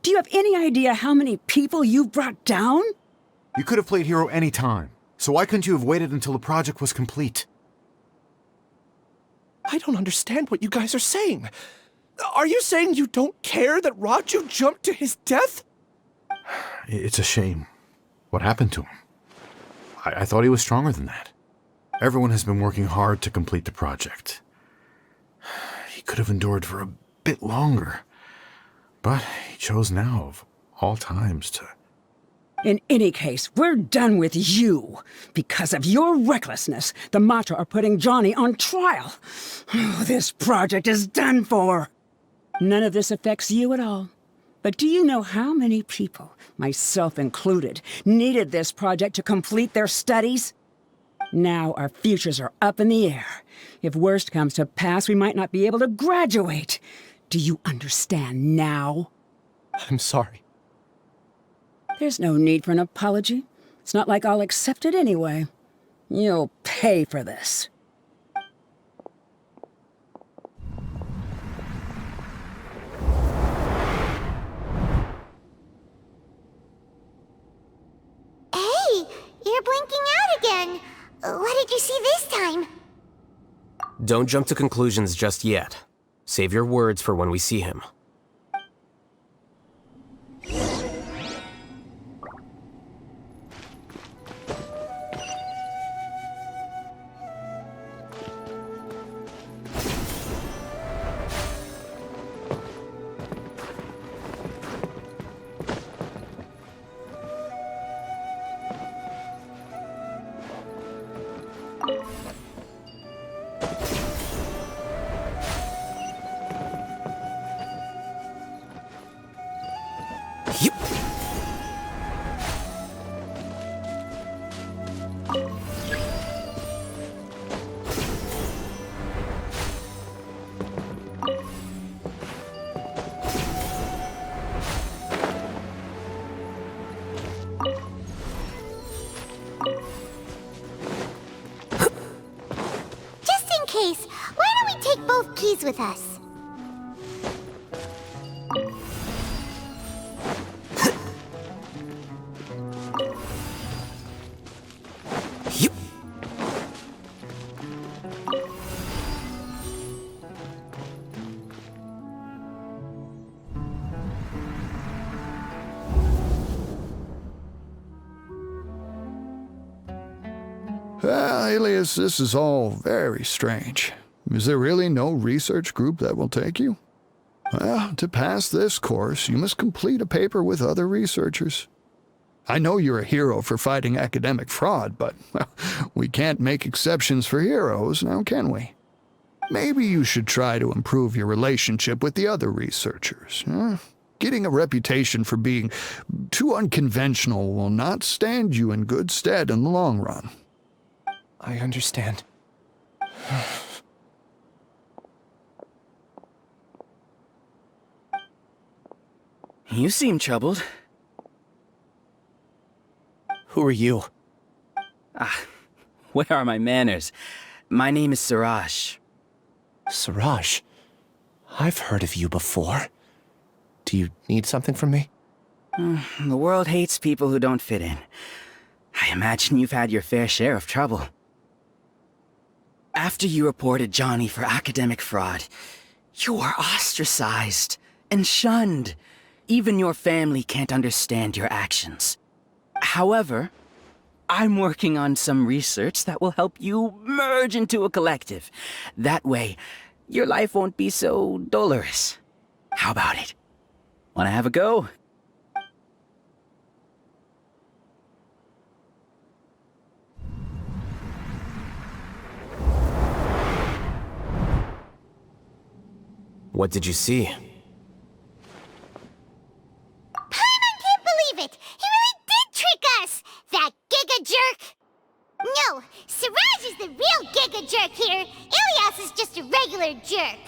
Do you have any idea how many people you brought down? You could have played hero any time, so why couldn't you have waited until the project was complete? I don't understand what you guys are saying. Are you saying you don't care that Rayu jumped to his death? It's a shame. What happened to him? I thought he was stronger than that. Everyone has been working hard to complete the project. He could have endured for a bit longer, but he chose now, of all times, to... In any case, we're done with you. Because of your recklessness, the Matra are putting Johnny on trial. This project is done for. None of this affects you at all. But do you know how many people, myself included, needed this project to complete their studies? Now our futures are up in the air. If worst comes to pass, we might not be able to graduate. Do you understand now? I'm sorry. There's no need for an apology. It's not like I'll accept it anyway. You'll pay for this. Hey, you're blinking out again. What did you see this time? Don't jump to conclusions just yet. Save your words for when we see him. Keys with us. Ilyas, this is all very strange. Is there really no research group that will take you? Well, to pass this course, you must complete a paper with other researchers. I know you're a hero for fighting academic fraud, but well, we can't make exceptions for heroes, now can we? Maybe you should try to improve your relationship with the other researchers. Getting a reputation for being too unconventional will not stand you in good stead in the long run. I understand. You seem troubled. Who are you? Where are my manners? My name is Siraj. Siraj? I've heard of you before. Do you need something from me? The world hates people who don't fit in. I imagine you've had your fair share of trouble. After you reported Johnny for academic fraud, you were ostracized and shunned. Even your family can't understand your actions. However, I'm working on some research that will help you merge into a collective. That way, your life won't be so dolorous. How about it? Wanna have a go? What did you see? Paimon can't believe it! He really did trick us! That giga jerk! No, Siraj is the real giga jerk here. Ilyas is just a regular jerk.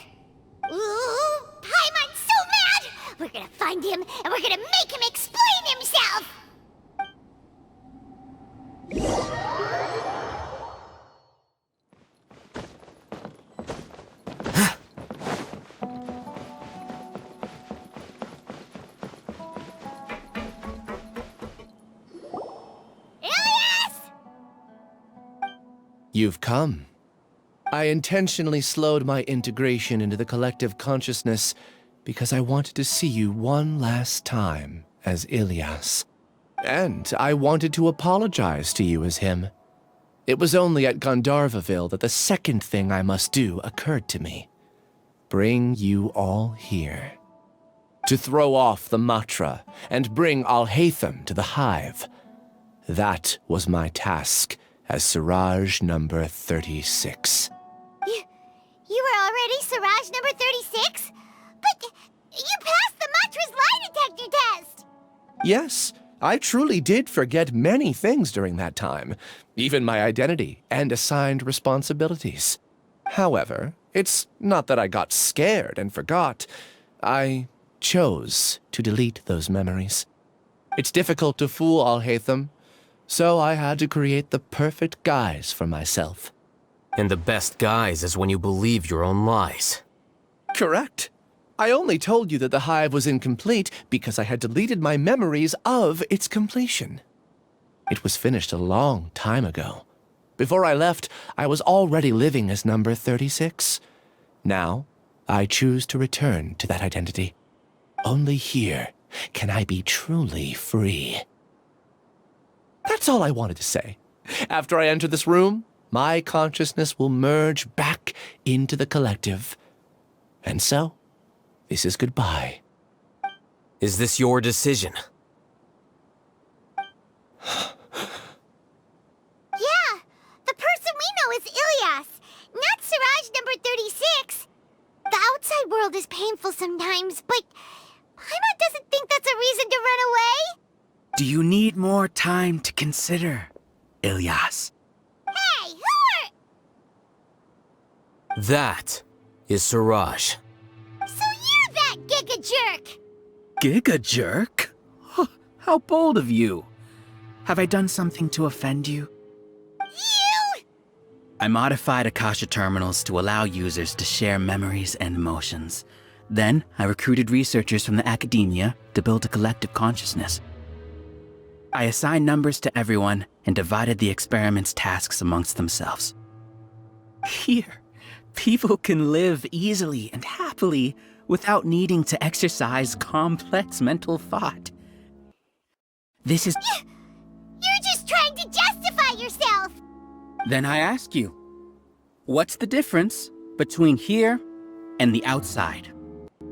Ooh, Paimon's so mad! We're gonna find him, and we're gonna make him explain himself! You've come. I intentionally slowed my integration into the collective consciousness because I wanted to see you one last time as Ilyas. And I wanted to apologize to you as him. It was only at Gandharvaville that the second thing I must do occurred to me. Bring you all here. To throw off the mantra and bring Alhaytham to the hive. That was my task as Siraj number 36. You were already Siraj number 36? But you passed the mantra's lie detector test! Yes, I truly did forget many things during that time, even my identity and assigned responsibilities. However, it's not that I got scared and forgot. I chose to delete those memories. It's difficult to fool Alhaytham, so I had to create the perfect guise for myself. And the best guise is when you believe your own lies. Correct. I only told you that the hive was incomplete because I had deleted my memories of its completion. It was finished a long time ago. Before I left, I was already living as number 36. Now, I choose to return to that identity. Only here can I be truly free. That's all I wanted to say. After I enter this room, my consciousness will merge back into the collective. And so, this is goodbye. Is this your decision? Yeah, the person we know is Ilyas, not Siraj number 36. The outside world is painful sometimes, but Paimon doesn't think that's a reason to run away. Do you need more time to consider, Ilyas? Hey, who are... That is Siraj. So you're that giga jerk! Giga jerk? Oh, how bold of you. Have I done something to offend you? You! I modified Akasha terminals to allow users to share memories and emotions. Then, I recruited researchers from the academia to build a collective consciousness. I assigned numbers to everyone and divided the experiment's tasks amongst themselves. Here, people can live easily and happily without needing to exercise complex mental thought. This is... You're just trying to justify yourself! Then I ask you, what's the difference between here and the outside?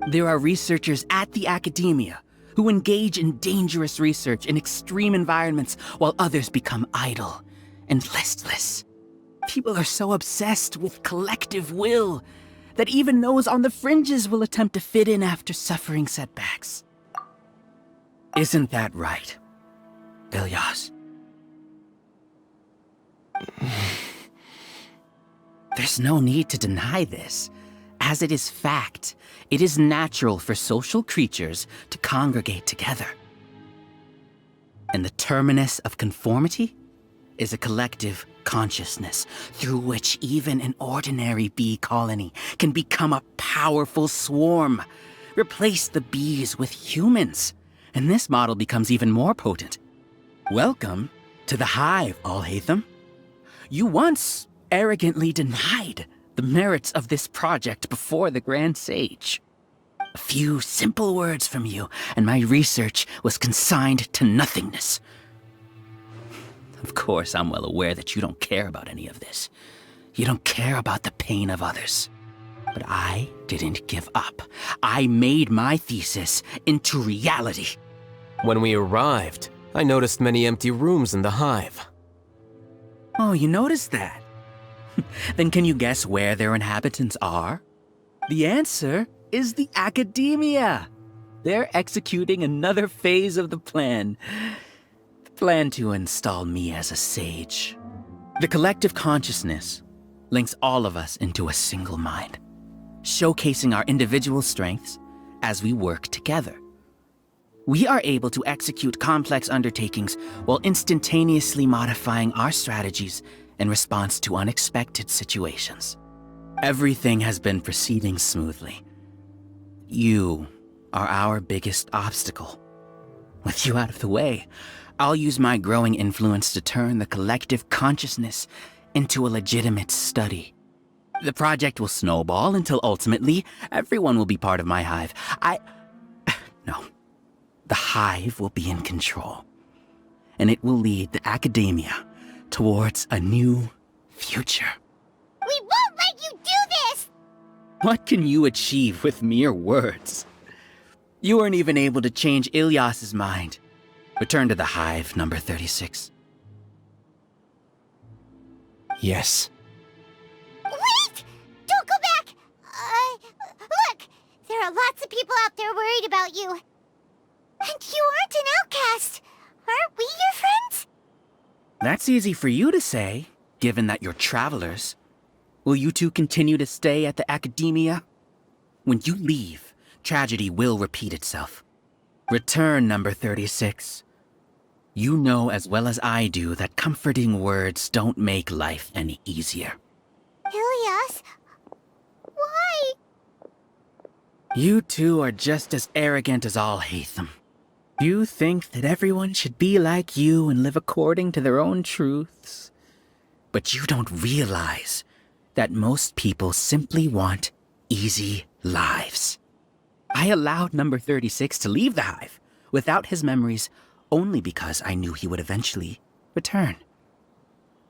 There are researchers at the academia who engage in dangerous research in extreme environments while others become idle and listless. People are so obsessed with collective will that even those on the fringes will attempt to fit in after suffering setbacks. Isn't that right, Ilyas? There's no need to deny this, as it is fact. It is natural for social creatures to congregate together. And the terminus of conformity is a collective consciousness through which even an ordinary bee colony can become a powerful swarm. Replace the bees with humans, and this model becomes even more potent. Welcome to the hive, Alhaitham. You once arrogantly denied the merits of this project before the Grand Sage. A few simple words from you, and my research was consigned to nothingness. Of course, I'm well aware that you don't care about any of this. You don't care about the pain of others. But I didn't give up. I made my thesis into reality. When we arrived, I noticed many empty rooms in the hive. Oh, you noticed that? Then can you guess where their inhabitants are? The answer is the academia. They're executing another phase of the plan. The plan to install me as a sage. The collective consciousness links all of us into a single mind, showcasing our individual strengths as we work together. We are able to execute complex undertakings while instantaneously modifying our strategies in response to unexpected situations. Everything has been proceeding smoothly. You are our biggest obstacle. With you out of the way, I'll use my growing influence to turn the collective consciousness into a legitimate study. The project will snowball until ultimately everyone will be part of my hive. No. The hive will be in control, and it will lead the academia towards a new future. We won't let you do this! What can you achieve with mere words? You weren't even able to change Ilyas's mind. Return to the hive, number 36. Yes. Wait! Don't go back! Look! There are lots of people out there worried about you. And you aren't an outcast. Aren't we your friends? That's easy for you to say, given that you're travelers. Will you two continue to stay at the academia? When you leave, tragedy will repeat itself. Return, number 36. You know as well as I do that comforting words don't make life any easier. Ilyas, why? You two are just as arrogant as Alhaitham. You think that everyone should be like you and live according to their own truths. But you don't realize that most people simply want easy lives. I allowed number 36 to leave the hive without his memories only because I knew he would eventually return.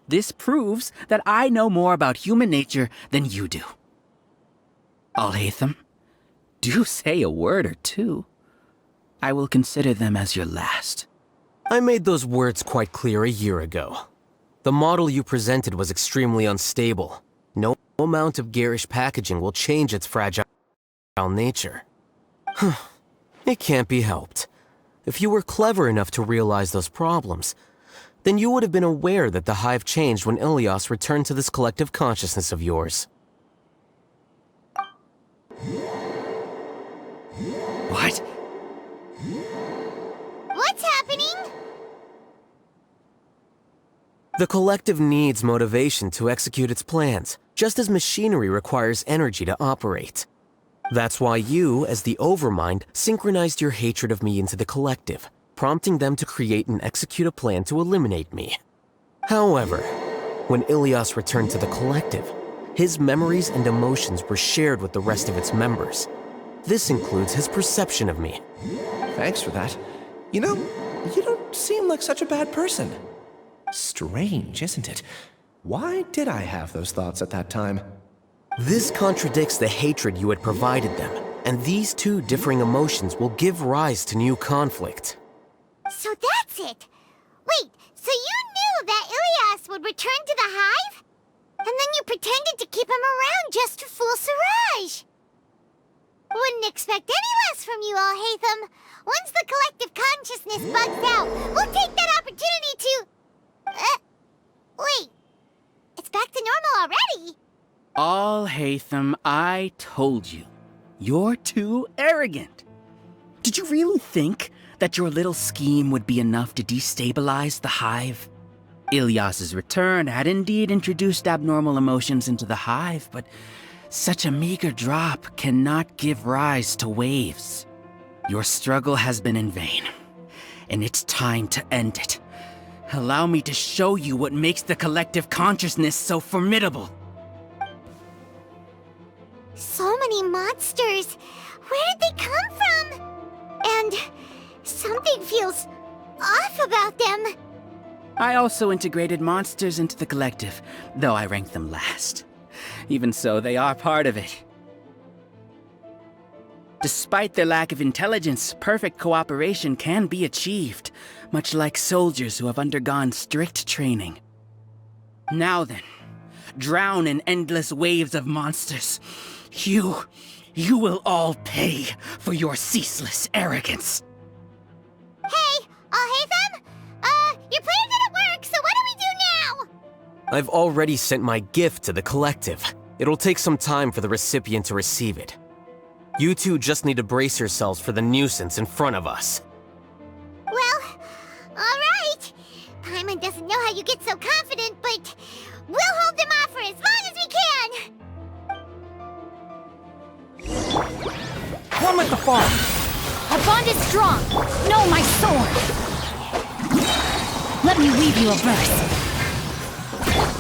This proves that I know more about human nature than you do. Alhaitham, do say a word or two. I will consider them as your last. I made those words quite clear a year ago. The model you presented was extremely unstable. No amount of garish packaging will change its fragile nature. It can't be helped. If you were clever enough to realize those problems, then you would have been aware that the hive changed when Ilyas returned to this collective consciousness of yours. What? What's happening? The collective needs motivation to execute its plans, just as machinery requires energy to operate. That's why you, as the Overmind, synchronized your hatred of me into the collective, prompting them to create and execute a plan to eliminate me. However, when Ilyas returned to the collective, his memories and emotions were shared with the rest of its members. This includes his perception of me. Thanks for that. You know, you don't seem like such a bad person. Strange, isn't it? Why did I have those thoughts at that time? This contradicts the hatred you had provided them, and these two differing emotions will give rise to new conflict. So that's it! Wait, so you knew that Ilyas would return to the hive? And then you pretended to keep him around just to fool Siraj! Wouldn't expect any less from you, Alhaitham. Once the collective consciousness bugs out, we'll take that opportunity to... wait. It's back to normal already. Alhaitham, I told you. You're too arrogant. Did you really think that your little scheme would be enough to destabilize the hive? Ilyas's return had indeed introduced abnormal emotions into the hive, but such a meager drop cannot give rise to waves. Your struggle has been in vain, and it's time to end it. Allow me to show you what makes the collective consciousness so formidable. So many monsters. Where did they come from? And something feels off about them. I also integrated monsters into the collective, though I ranked them last. Even so, they are part of it. Despite their lack of intelligence, perfect cooperation can be achieved, much like soldiers who have undergone strict training. Now then, drown in endless waves of monsters. You will all pay for your ceaseless arrogance. Hey, Alhaitham! Your plan didn't work, so what do we do now? I've already sent my gift to the collective. It'll take some time for the recipient to receive it. You two just need to brace yourselves for the nuisance in front of us. Well, alright. Paimon doesn't know how you get so confident, but we'll hold them off for as long as we can! One with the fall. Our bond is strong. Know my sword. Let me weave you a verse.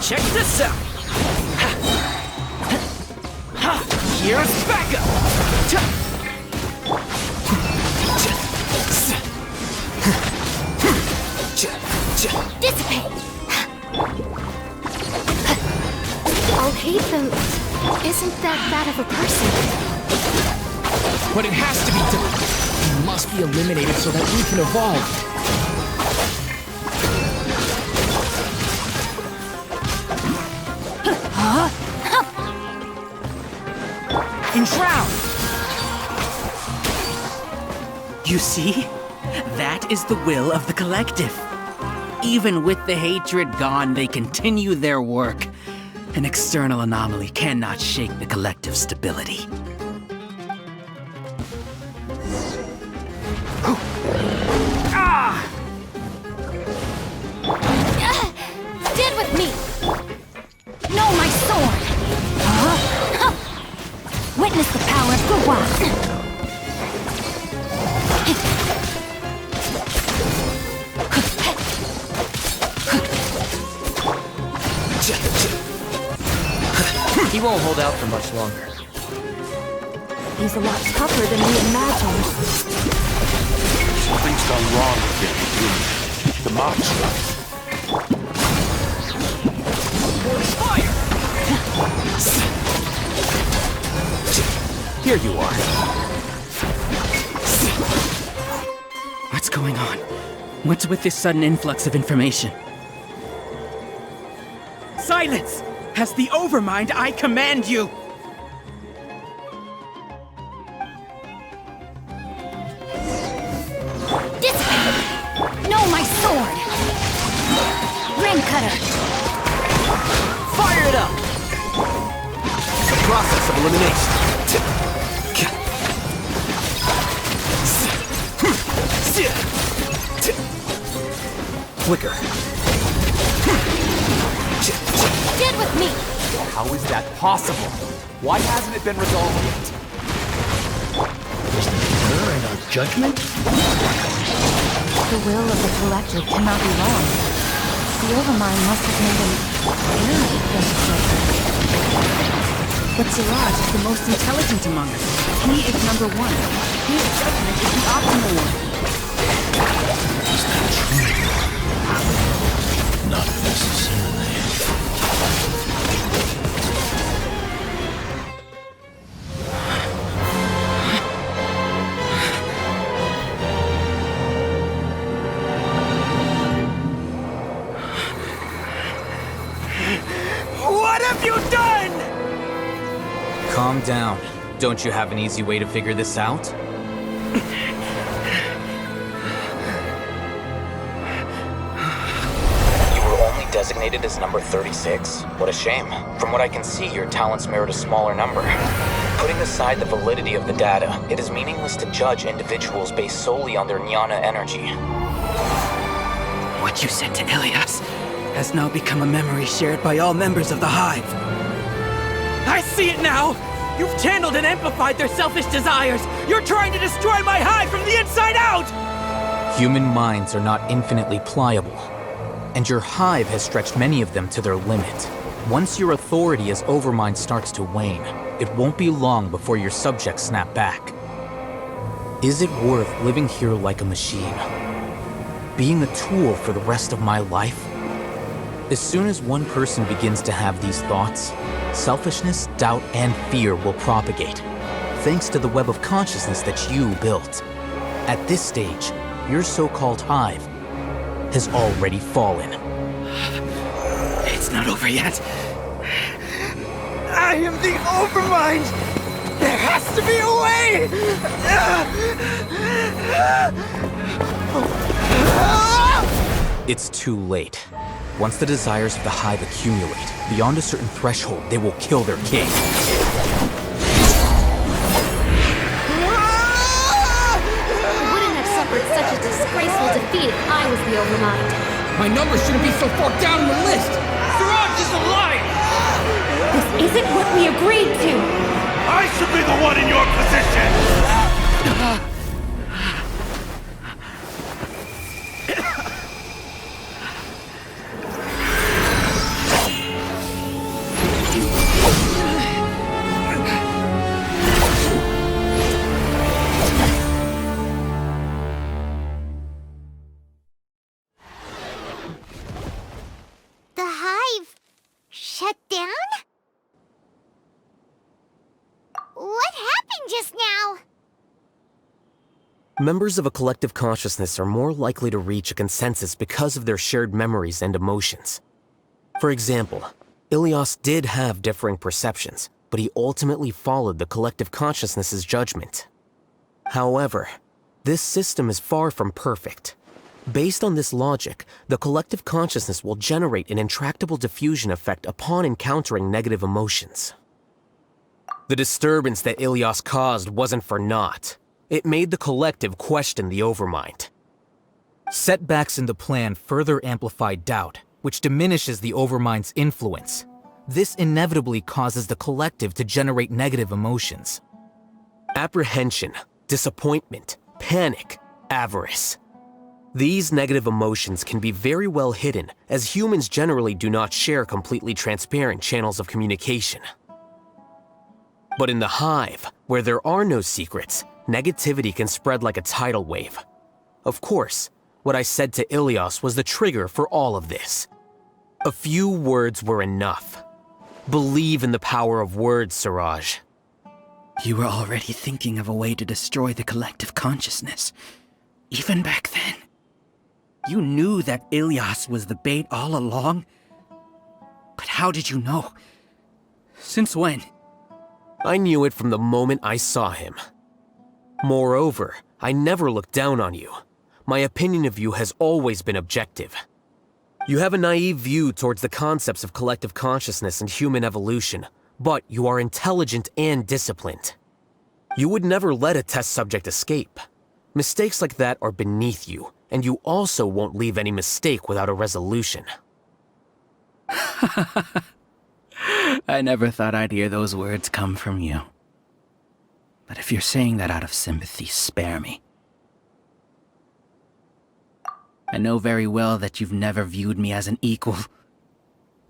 Check this out. Here's backup. Dissipate. Alhaitham isn't that bad of a person. But it has to be done. He must be eliminated so that we can evolve. Huh? Enshroud! You see? That is the will of the collective. Even with the hatred gone, they continue their work. An external anomaly cannot shake the collective's stability. Stand with me! Know my sword! Huh? Witness the power of Quequis! He won't hold out for much longer. He's a lot tougher than we imagined. Something's gone wrong with him. The monster. Fire! Here you are. What's going on? What's with this sudden influx of information? Silence! As the Overmind, I command you! Dissipate! Know my sword! Ring cutter! Fire it up! The process of elimination. Quicker. Stand with me! How is that possible? Why hasn't it been resolved yet? Is there error in our judgment? The will of the collective cannot be wrong. The Overmind must have made an error in his judgment. But Siraj is the most intelligent among us. He is number one. His judgment is the optimal one. Is that true? Not necessarily. Calm down. Don't you have an easy way to figure this out? You were only designated as number 36? What a shame. From what I can see, your talents merit a smaller number. Putting aside the validity of the data, it is meaningless to judge individuals based solely on their jnana energy. What you said to Ilyas has now become a memory shared by all members of the Hive. I see it now! You've channeled and amplified their selfish desires! You're trying to destroy my Hive from the inside out! Human minds are not infinitely pliable, and your Hive has stretched many of them to their limit. Once your authority as Overmind starts to wane, it won't be long before your subjects snap back. Is it worth living here like a machine? Being a tool for the rest of my life? As soon as one person begins to have these thoughts, selfishness, doubt, and fear will propagate, thanks to the web of consciousness that you built. At this stage, your so-called Hive has already fallen. It's not over yet. I am the Overmind! There has to be a way! It's too late. Once the desires of the Hive accumulate, beyond a certain threshold, they will kill their king. I wouldn't have suffered such a disgraceful defeat if I was the Overmind. My number shouldn't be so far down the list! Siraj is alive! This isn't what we agreed to! I should be the one in your position! The Hive shut down? What happened just now? Members of a collective consciousness are more likely to reach a consensus because of their shared memories and emotions. For example, Ilyas did have differing perceptions, but he ultimately followed the collective consciousness's judgment. However, this system is far from perfect. Based on this logic, the collective consciousness will generate an intractable diffusion effect upon encountering negative emotions. The disturbance that Ilyas caused wasn't for naught. It made the collective question the Overmind. Setbacks in the plan further amplify doubt, which diminishes the Overmind's influence. This inevitably causes the collective to generate negative emotions. Apprehension, disappointment, panic, avarice. These negative emotions can be very well hidden, as humans generally do not share completely transparent channels of communication. But in the Hive, where there are no secrets, negativity can spread like a tidal wave. Of course, what I said to Ilyas was the trigger for all of this. A few words were enough. Believe in the power of words, Siraj. You were already thinking of a way to destroy the collective consciousness. Even back then. You knew that Ilyas was the bait all along? But how did you know? Since when? I knew it from the moment I saw him. Moreover, I never looked down on you. My opinion of you has always been objective. You have a naive view towards the concepts of collective consciousness and human evolution, but you are intelligent and disciplined. You would never let a test subject escape. Mistakes like that are beneath you, and you also won't leave any mistake without a resolution. I never thought I'd hear those words come from you. But if you're saying that out of sympathy, spare me. I know very well that you've never viewed me as an equal.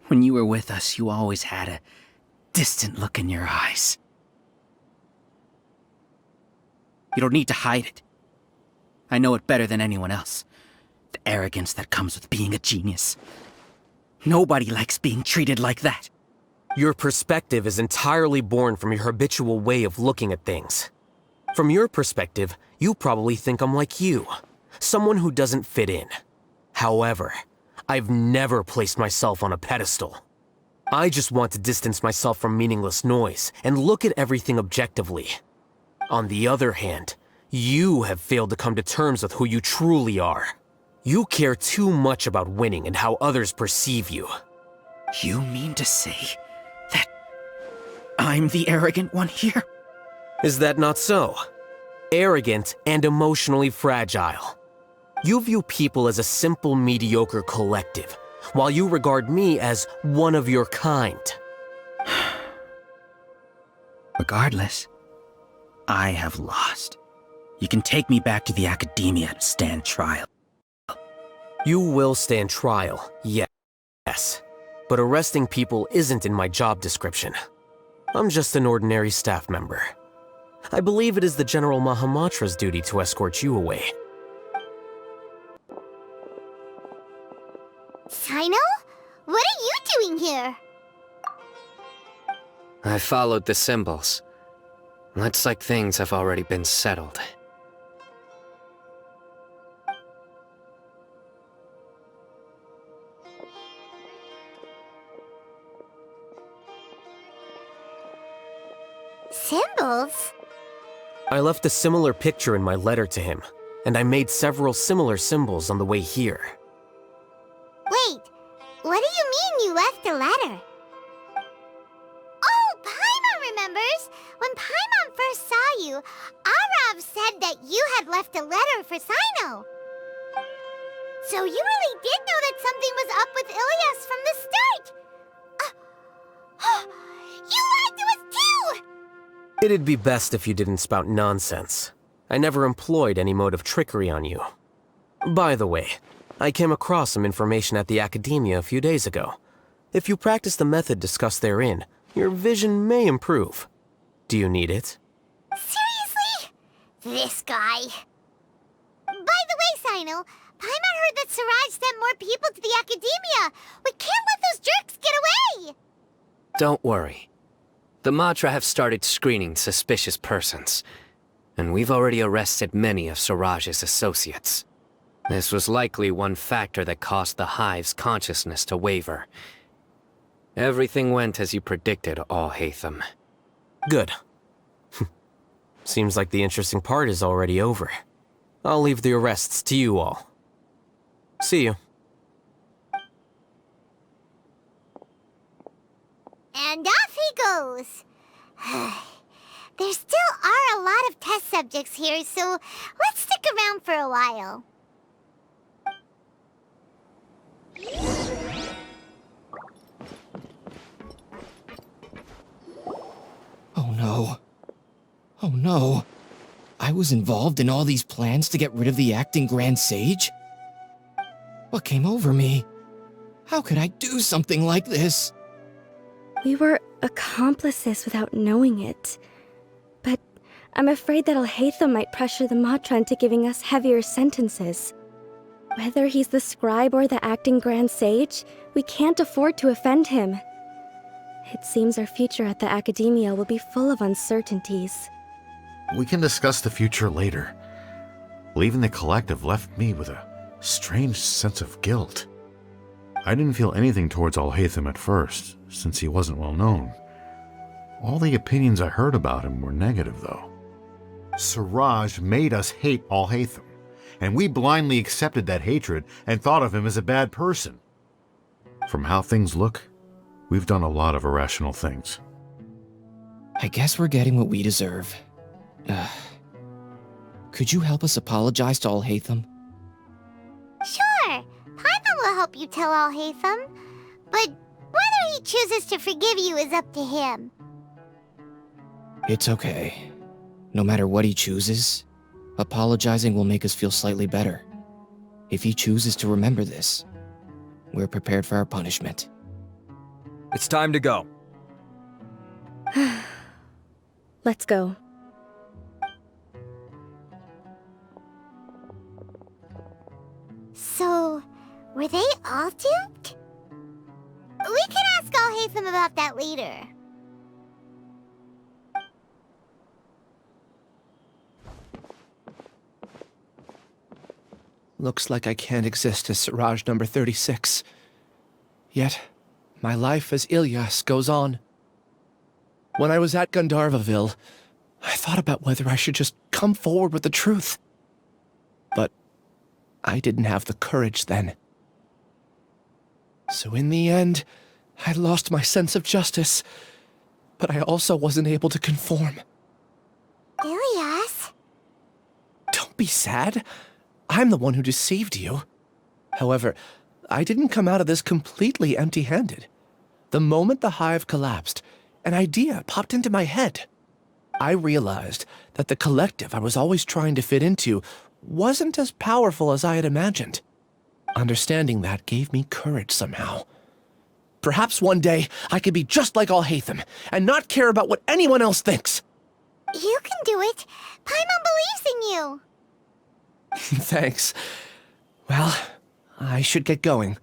When you were with us, you always had a distant look in your eyes. You don't need to hide it. I know it better than anyone else. The arrogance that comes with being a genius. Nobody likes being treated like that. Your perspective is entirely born from your habitual way of looking at things. From your perspective, you probably think I'm like you, someone who doesn't fit in. However, I've never placed myself on a pedestal. I just want to distance myself from meaningless noise and look at everything objectively. On the other hand, you have failed to come to terms with who you truly are. You care too much about winning and how others perceive you. You mean to say that I'm the arrogant one here? Is that not so? Arrogant and emotionally fragile. You view people as a simple, mediocre collective, while you regard me as one of your kind. Regardless, I have lost. You can take me back to the academia to stand trial. You will stand trial, yes. But arresting people isn't in my job description. I'm just an ordinary staff member. I believe it is the General Mahamatra's duty to escort you away. Sino? What are you doing here? I followed the symbols. Looks like things have already been settled. Symbols? I left a similar picture in my letter to him, and I made several similar symbols on the way here. Wait, what do you mean you left a letter? Oh, Paimon remembers! When Paimon first saw you, Arav said that you had left a letter for Sino. So you really did know that something was up with Ilyas from the start! You lied to us too! It'd be best if you didn't spout nonsense. I never employed any mode of trickery on you. By the way, I came across some information at the Academia a few days ago. If you practice the method discussed therein, your vision may improve. Do you need it? Seriously? This guy. By the way, Sino, Paimon heard that Siraj sent more people to the Academia. We can't let those jerks get away! Don't worry. The Matra have started screening suspicious persons, and we've already arrested many of Siraj's associates. This was likely one factor that caused the Hive's consciousness to waver. Everything went as you predicted, Alhaytham. Good. Seems like the interesting part is already over. I'll leave the arrests to you all. See you. And off he goes. There still are a lot of test subjects here, so let's stick around for a while. Oh no. Oh no. I was involved in all these plans to get rid of the acting Grand Sage? What came over me? How could I do something like this? We were accomplices without knowing it. But I'm afraid that Alhaytham might pressure the Matra into giving us heavier sentences. Whether he's the scribe or the acting Grand Sage, we can't afford to offend him. It seems our future at the Academia will be full of uncertainties. We can discuss the future later. Leaving the collective left me with a strange sense of guilt. I didn't feel anything towards Alhaytham at first, since he wasn't well known. All the opinions I heard about him were negative, though. Siraj made us hate Alhaytham, and we blindly accepted that hatred and thought of him as a bad person. From how things look, we've done a lot of irrational things. I guess we're getting what we deserve. Could you help us apologize to Alhaytham? Sure, Paimon will help you tell Alhaytham, but whether he chooses to forgive you is up to him. It's okay. No matter what he chooses, apologizing will make us feel slightly better. If he chooses to remember this, we're prepared for our punishment. It's time to go. Let's go. So, were they all duped? We can ask Alhaytham about that later. Looks like I can't exist as Siraj number 36. Yet, my life as Ilyas goes on. When I was at Gandharvaville, I thought about whether I should just come forward with the truth. But I didn't have the courage then. So in the end, I lost my sense of justice, but I also wasn't able to conform. Ilyas? Don't be sad. I'm the one who deceived you. However, I didn't come out of this completely empty-handed. The moment the hive collapsed, an idea popped into my head. I realized that the collective I was always trying to fit into wasn't as powerful as I had imagined. Understanding that gave me courage somehow. Perhaps one day I could be just like Alhaytham and not care about what anyone else thinks. You can do it. Paimon believes in you. Thanks. Well, I should get going.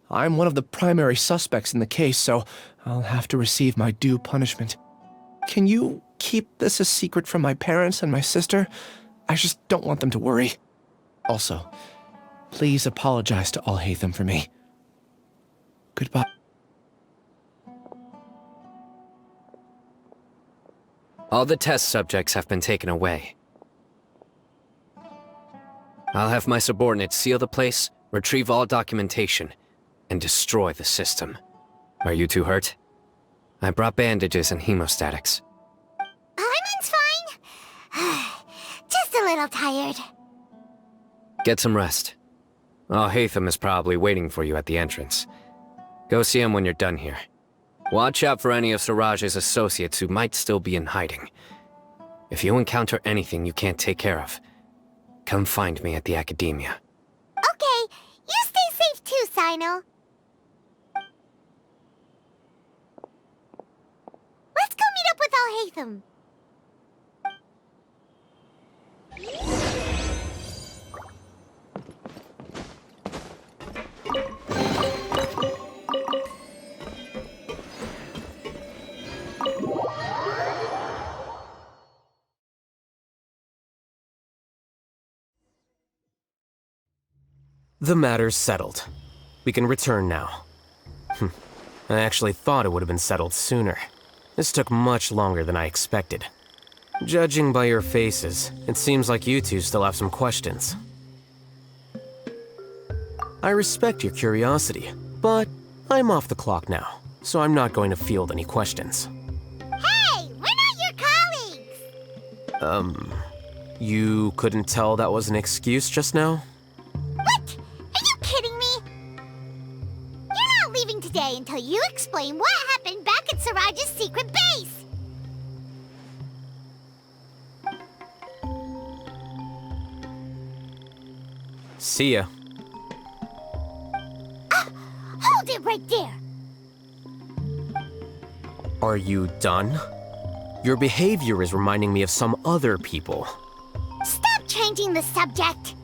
I'm one of the primary suspects in the case, so I'll have to receive my due punishment. Can you keep this a secret from my parents and my sister? I just don't want them to worry. Also, please apologize to Alhaytham for me. Goodbye. All the test subjects have been taken away. I'll have my subordinates seal the place, retrieve all documentation, and destroy the system. Are you too hurt? I brought bandages and hemostatics. Paimon's fine. Just a little tired. Get some rest. Alhaytham is probably waiting for you at the entrance. Go see him when you're done here. Watch out for any of Siraj's associates who might still be in hiding. If you encounter anything you can't take care of, come find me at the Academia. Okay, you stay safe too, Sino. Let's go meet up with Alhaytham. The matter's settled. We can return now. I actually thought it would have been settled sooner. This took much longer than I expected. Judging by your faces, it seems like you two still have some questions. I respect your curiosity, but I'm off the clock now, so I'm not going to field any questions. Hey, we're not your colleagues! You couldn't tell that was an excuse just now? What? Are you kidding me? You're not leaving today until you explain what happened back at Siraj's secret base! See ya. Hold it right there! Are you done? Your behavior is reminding me of some other people. Stop changing the subject!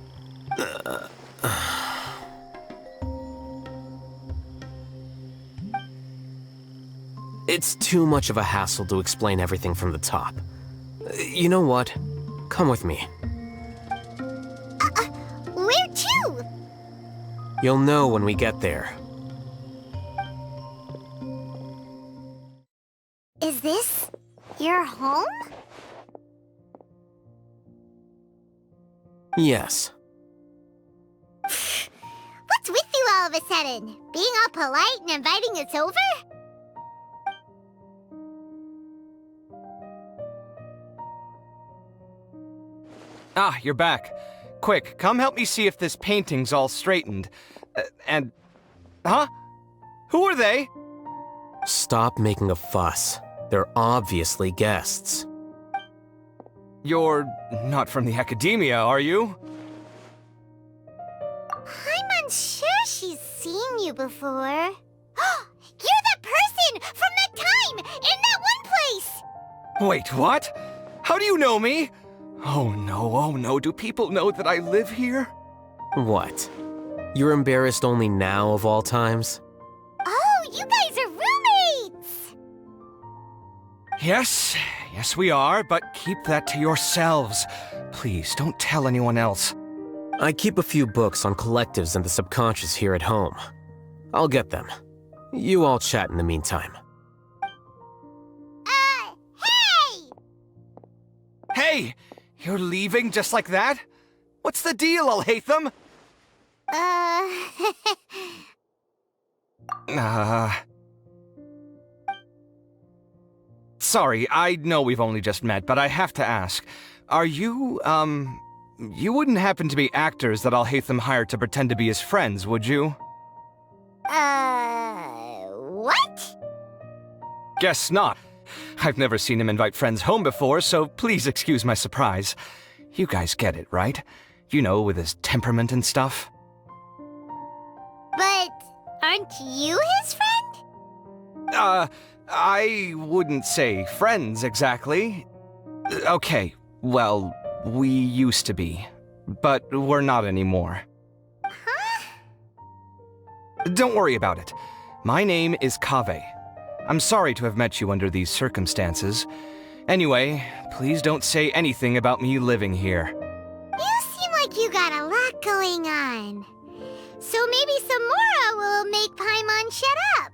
It's too much of a hassle to explain everything from the top. You know what? Come with me. Where to? You'll know when we get there. Is this your home? Yes. What's with you all of a sudden? Being all polite and inviting us over? Ah, you're back. Quick, come help me see if this painting's all straightened. Huh? Who are they? Stop making a fuss. They're obviously guests. You're not from the Academia, are you? I'm unsure she's seen you before. You're that person from that time in that one place! Wait, what? How do you know me? Oh no, do people know that I live here? What? You're embarrassed only now of all times? Oh, you guys are roommates! Yes, we are, but keep that to yourselves. Please, don't tell anyone else. I keep a few books on collectives and the subconscious here at home. I'll get them. You all chat in the meantime. Hey! Hey! You're leaving just like that? What's the deal, Alhaitham? Sorry, I know we've only just met, but I have to ask. Are you, you wouldn't happen to be actors that Alhaitham hired to pretend to be his friends, would you? What? Guess not. I've never seen him invite friends home before, so please excuse my surprise. You guys get it, right? You know, with his temperament and stuff. But aren't you his friend? I wouldn't say friends exactly. Okay, well, we used to be, but we're not anymore. Huh? Don't worry about it. My name is Kaveh. I'm sorry to have met you under these circumstances. Anyway, please don't say anything about me living here. You seem like you got a lot going on. So maybe Samora will make Paimon shut up.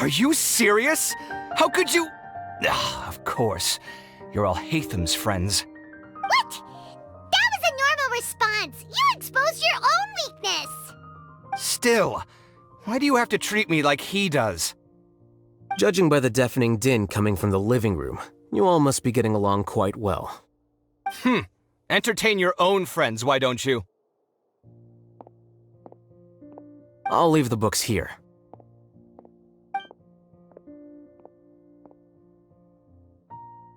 Are you serious? How could you? Of course. You're Alhaitham's friends. What? That was a normal response. You exposed your own weakness. Still, why do you have to treat me like he does? Judging by the deafening din coming from the living room, you all must be getting along quite well. Entertain your own friends, why don't you? I'll leave the books here.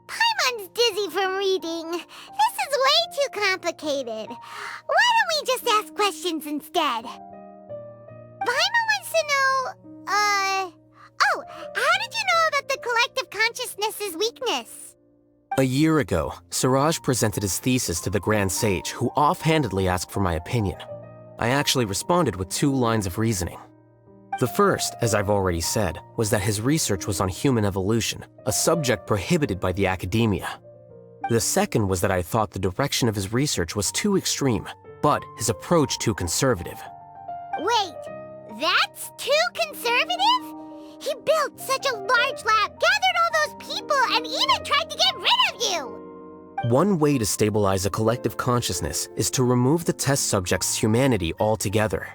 Paimon's dizzy from reading. This is way too complicated. Why don't we just ask questions instead? Paimon wants to know, oh, how did you know about the collective consciousness's weakness? A year ago, Siraj presented his thesis to the Grand Sage, who offhandedly asked for my opinion. I actually responded with 2 lines of reasoning. The first, as I've already said, was that his research was on human evolution, a subject prohibited by the academia. The second was that I thought the direction of his research was too extreme, but his approach too conservative. Wait, that's too conservative? He built such a large lab, gathered all those people, and even tried to get rid of you! One way to stabilize a collective consciousness is to remove the test subject's humanity altogether.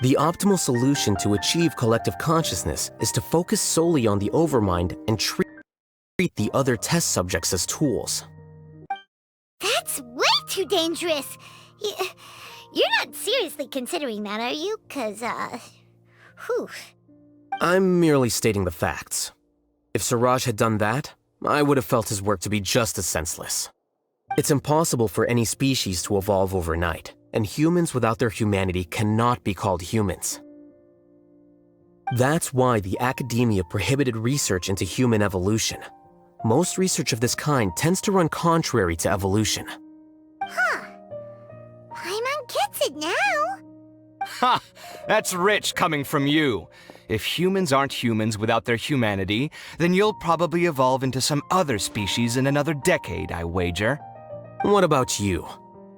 The optimal solution to achieve collective consciousness is to focus solely on the overmind and treat the other test subjects as tools. That's way too dangerous! You're not seriously considering that, are you? 'Cause, whew. I'm merely stating the facts. If Siraj had done that, I would have felt his work to be just as senseless. It's impossible for any species to evolve overnight, and humans without their humanity cannot be called humans. That's why the academia prohibited research into human evolution. Most research of this kind tends to run contrary to evolution. Huh. Paimon gets it now. Ha! That's rich coming from you. If humans aren't humans without their humanity, then you'll probably evolve into some other species in another decade, I wager. What about you?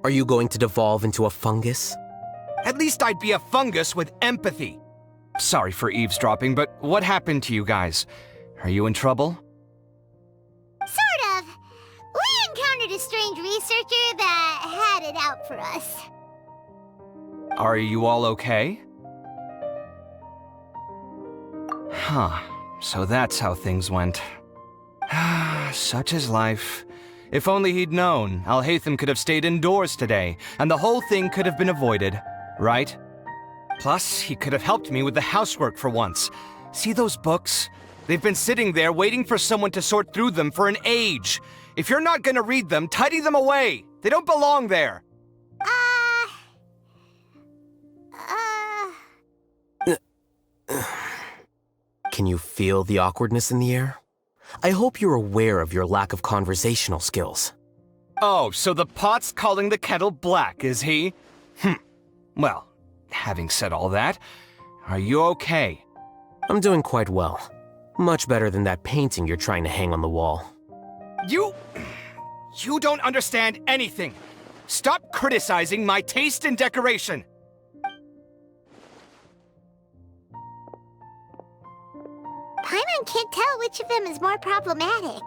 Are you going to devolve into a fungus? At least I'd be a fungus with empathy. Sorry for eavesdropping, but what happened to you guys? Are you in trouble? Sort of. We encountered a strange researcher that had it out for us. Are you all okay? Huh. So that's how things went. Such is life. If only he'd known, Alhaitham could have stayed indoors today, and the whole thing could have been avoided, right? Plus, he could have helped me with the housework for once. See those books? They've been sitting there waiting for someone to sort through them for an age. If you're not gonna read them, tidy them away. They don't belong there. Can you feel the awkwardness in the air? I hope you're aware of your lack of conversational skills. Oh, so the pot's calling the kettle black, is he? Well, having said all that, are you okay? I'm doing quite well. Much better than that painting you're trying to hang on the wall. You don't understand anything. Stop criticizing my taste in decoration. even can't tell which of them is more problematic.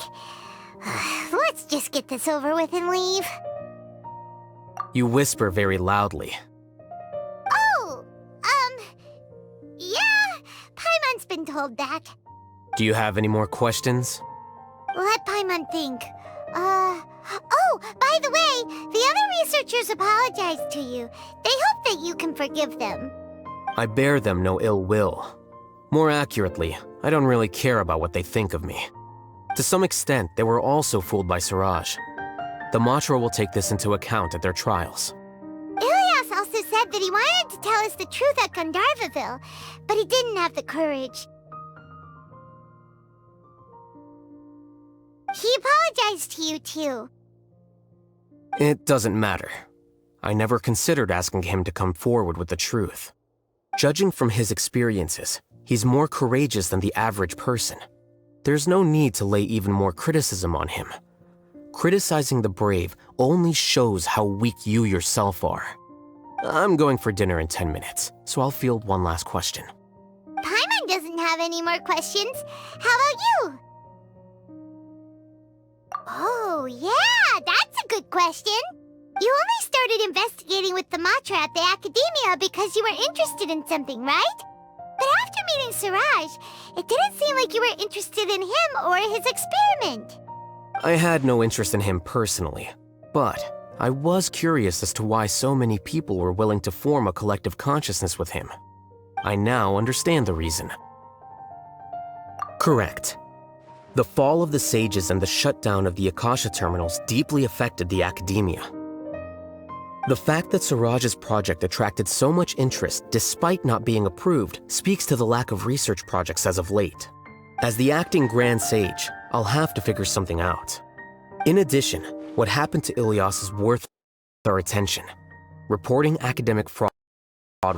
Let's just get this over with and leave. You whisper very loudly. Oh, yeah, Paimon's been told that. Do you have any more questions? Let Paimon think. Oh, by the way, the other researchers apologized to you. They hope that you can forgive them. I bear them no ill will. More accurately, I don't really care about what they think of me. To some extent, they were also fooled by Siraj. The Matra will take this into account at their trials. Ilyas also said that he wanted to tell us the truth at Gandharvaville, but he didn't have the courage. He apologized to you, too. It doesn't matter. I never considered asking him to come forward with the truth. Judging from his experiences, he's more courageous than the average person. There's no need to lay even more criticism on him. Criticizing the brave only shows how weak you yourself are. I'm going for dinner in 10 minutes, so I'll field one last question. Paimon doesn't have any more questions. How about you? Oh, yeah, that's a good question. You only started investigating with the Matra at the Academia because you were interested in something, right? But after meeting Siraj, it didn't seem like you were interested in him or his experiment. I had no interest in him personally, but I was curious as to why so many people were willing to form a collective consciousness with him. I now understand the reason. Correct. The fall of the sages and the shutdown of the Akasha terminals deeply affected the Academia. The fact that Siraj's project attracted so much interest despite not being approved speaks to the lack of research projects as of late. As the acting Grand Sage, I'll have to figure something out. In addition, what happened to Ilyas is worth our attention. Reporting academic fraud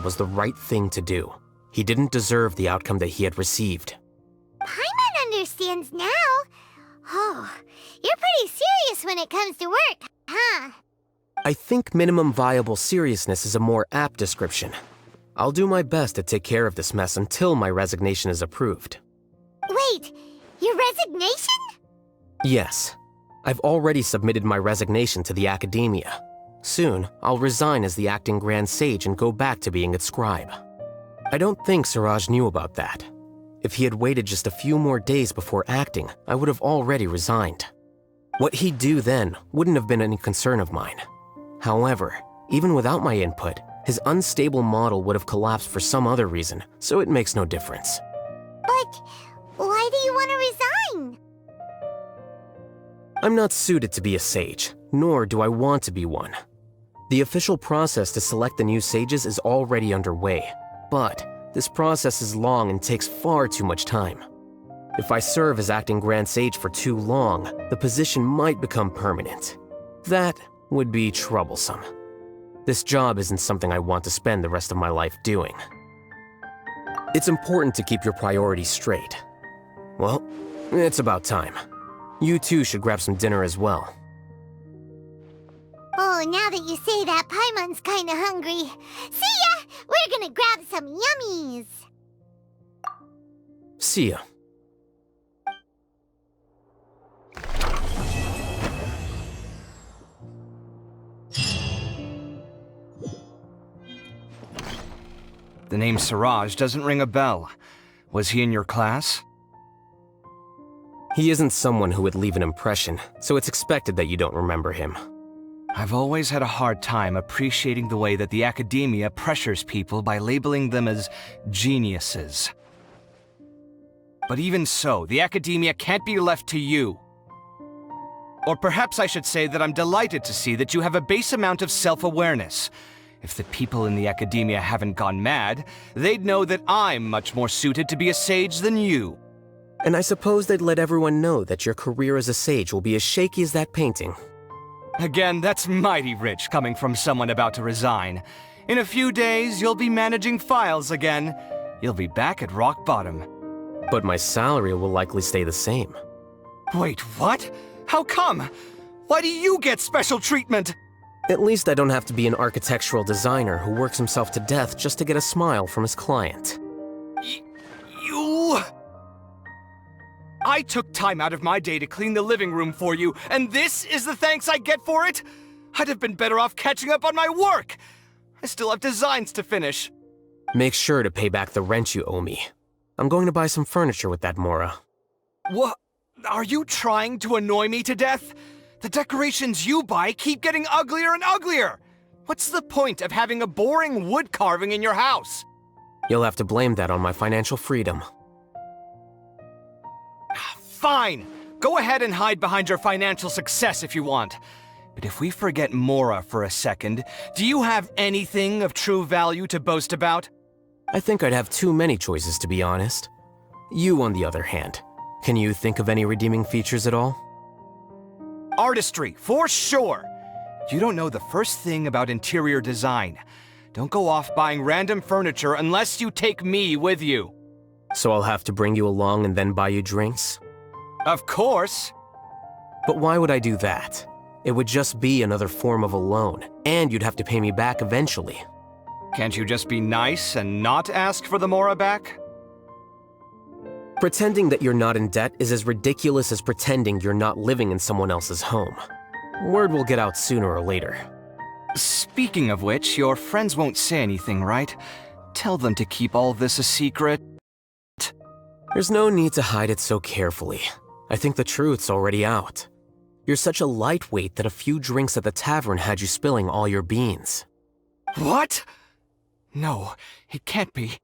was the right thing to do. He didn't deserve the outcome that he had received. Paimon understands now. Oh, you're pretty serious when it comes to work, huh? I think minimum viable seriousness is a more apt description. I'll do my best to take care of this mess until my resignation is approved. Wait, your resignation? Yes. I've already submitted my resignation to the Academia. Soon, I'll resign as the acting Grand Sage and go back to being its scribe. I don't think Siraj knew about that. If he had waited just a few more days before acting, I would have already resigned. What he'd do then wouldn't have been any concern of mine. However, even without my input, his unstable model would have collapsed for some other reason, so it makes no difference. But why do you want to resign? I'm not suited to be a sage, nor do I want to be one. The official process to select the new sages is already underway, but this process is long and takes far too much time. If I serve as acting Grand Sage for too long, the position might become permanent. That would be troublesome. This job isn't something I want to spend the rest of my life doing. It's important to keep your priorities straight. Well, it's about time. You two should grab some dinner as well. Oh, now that you say that, Paimon's kinda hungry. See ya! We're gonna grab some yummies! See ya. The name Siraj doesn't ring a bell. Was he in your class? He isn't someone who would leave an impression, so it's expected that you don't remember him. I've always had a hard time appreciating the way that the Academia pressures people by labeling them as geniuses. But even so, the Academia can't be left to you. Or perhaps I should say that I'm delighted to see that you have a base amount of self-awareness. If the people in the Academia haven't gone mad, they'd know that I'm much more suited to be a sage than you. And I suppose they'd let everyone know that your career as a sage will be as shaky as that painting. Again, that's mighty rich coming from someone about to resign. In a few days, you'll be managing files again. You'll be back at rock bottom. But my salary will likely stay the same. Wait, what? How come? Why do you get special treatment? At least I don't have to be an architectural designer who works himself to death just to get a smile from his client. You... I took time out of my day to clean the living room for you, and this is the thanks I get for it? I'd have been better off catching up on my work! I still have designs to finish. Make sure to pay back the rent you owe me. I'm going to buy some furniture with that Mora. What? Are you trying to annoy me to death? The decorations you buy keep getting uglier and uglier! What's the point of having a boring wood carving in your house? You'll have to blame that on my financial freedom. Fine! Go ahead and hide behind your financial success if you want. But if we forget Mora for a second, do you have anything of true value to boast about? I think I'd have too many choices, to be honest. You, on the other hand, can you think of any redeeming features at all? Artistry, for sure! You don't know the first thing about interior design. Don't go off buying random furniture unless you take me with you. So I'll have to bring you along and then buy you drinks? Of course! But why would I do that? It would just be another form of a loan, and you'd have to pay me back eventually. Can't you just be nice and not ask for the Mora back? Pretending that you're not in debt is as ridiculous as pretending you're not living in someone else's home. Word will get out sooner or later. Speaking of which, your friends won't say anything, right? Tell them to keep all this a secret. There's no need to hide it so carefully. I think the truth's already out. You're such a lightweight that a few drinks at the tavern had you spilling all your beans. What? No, it can't be.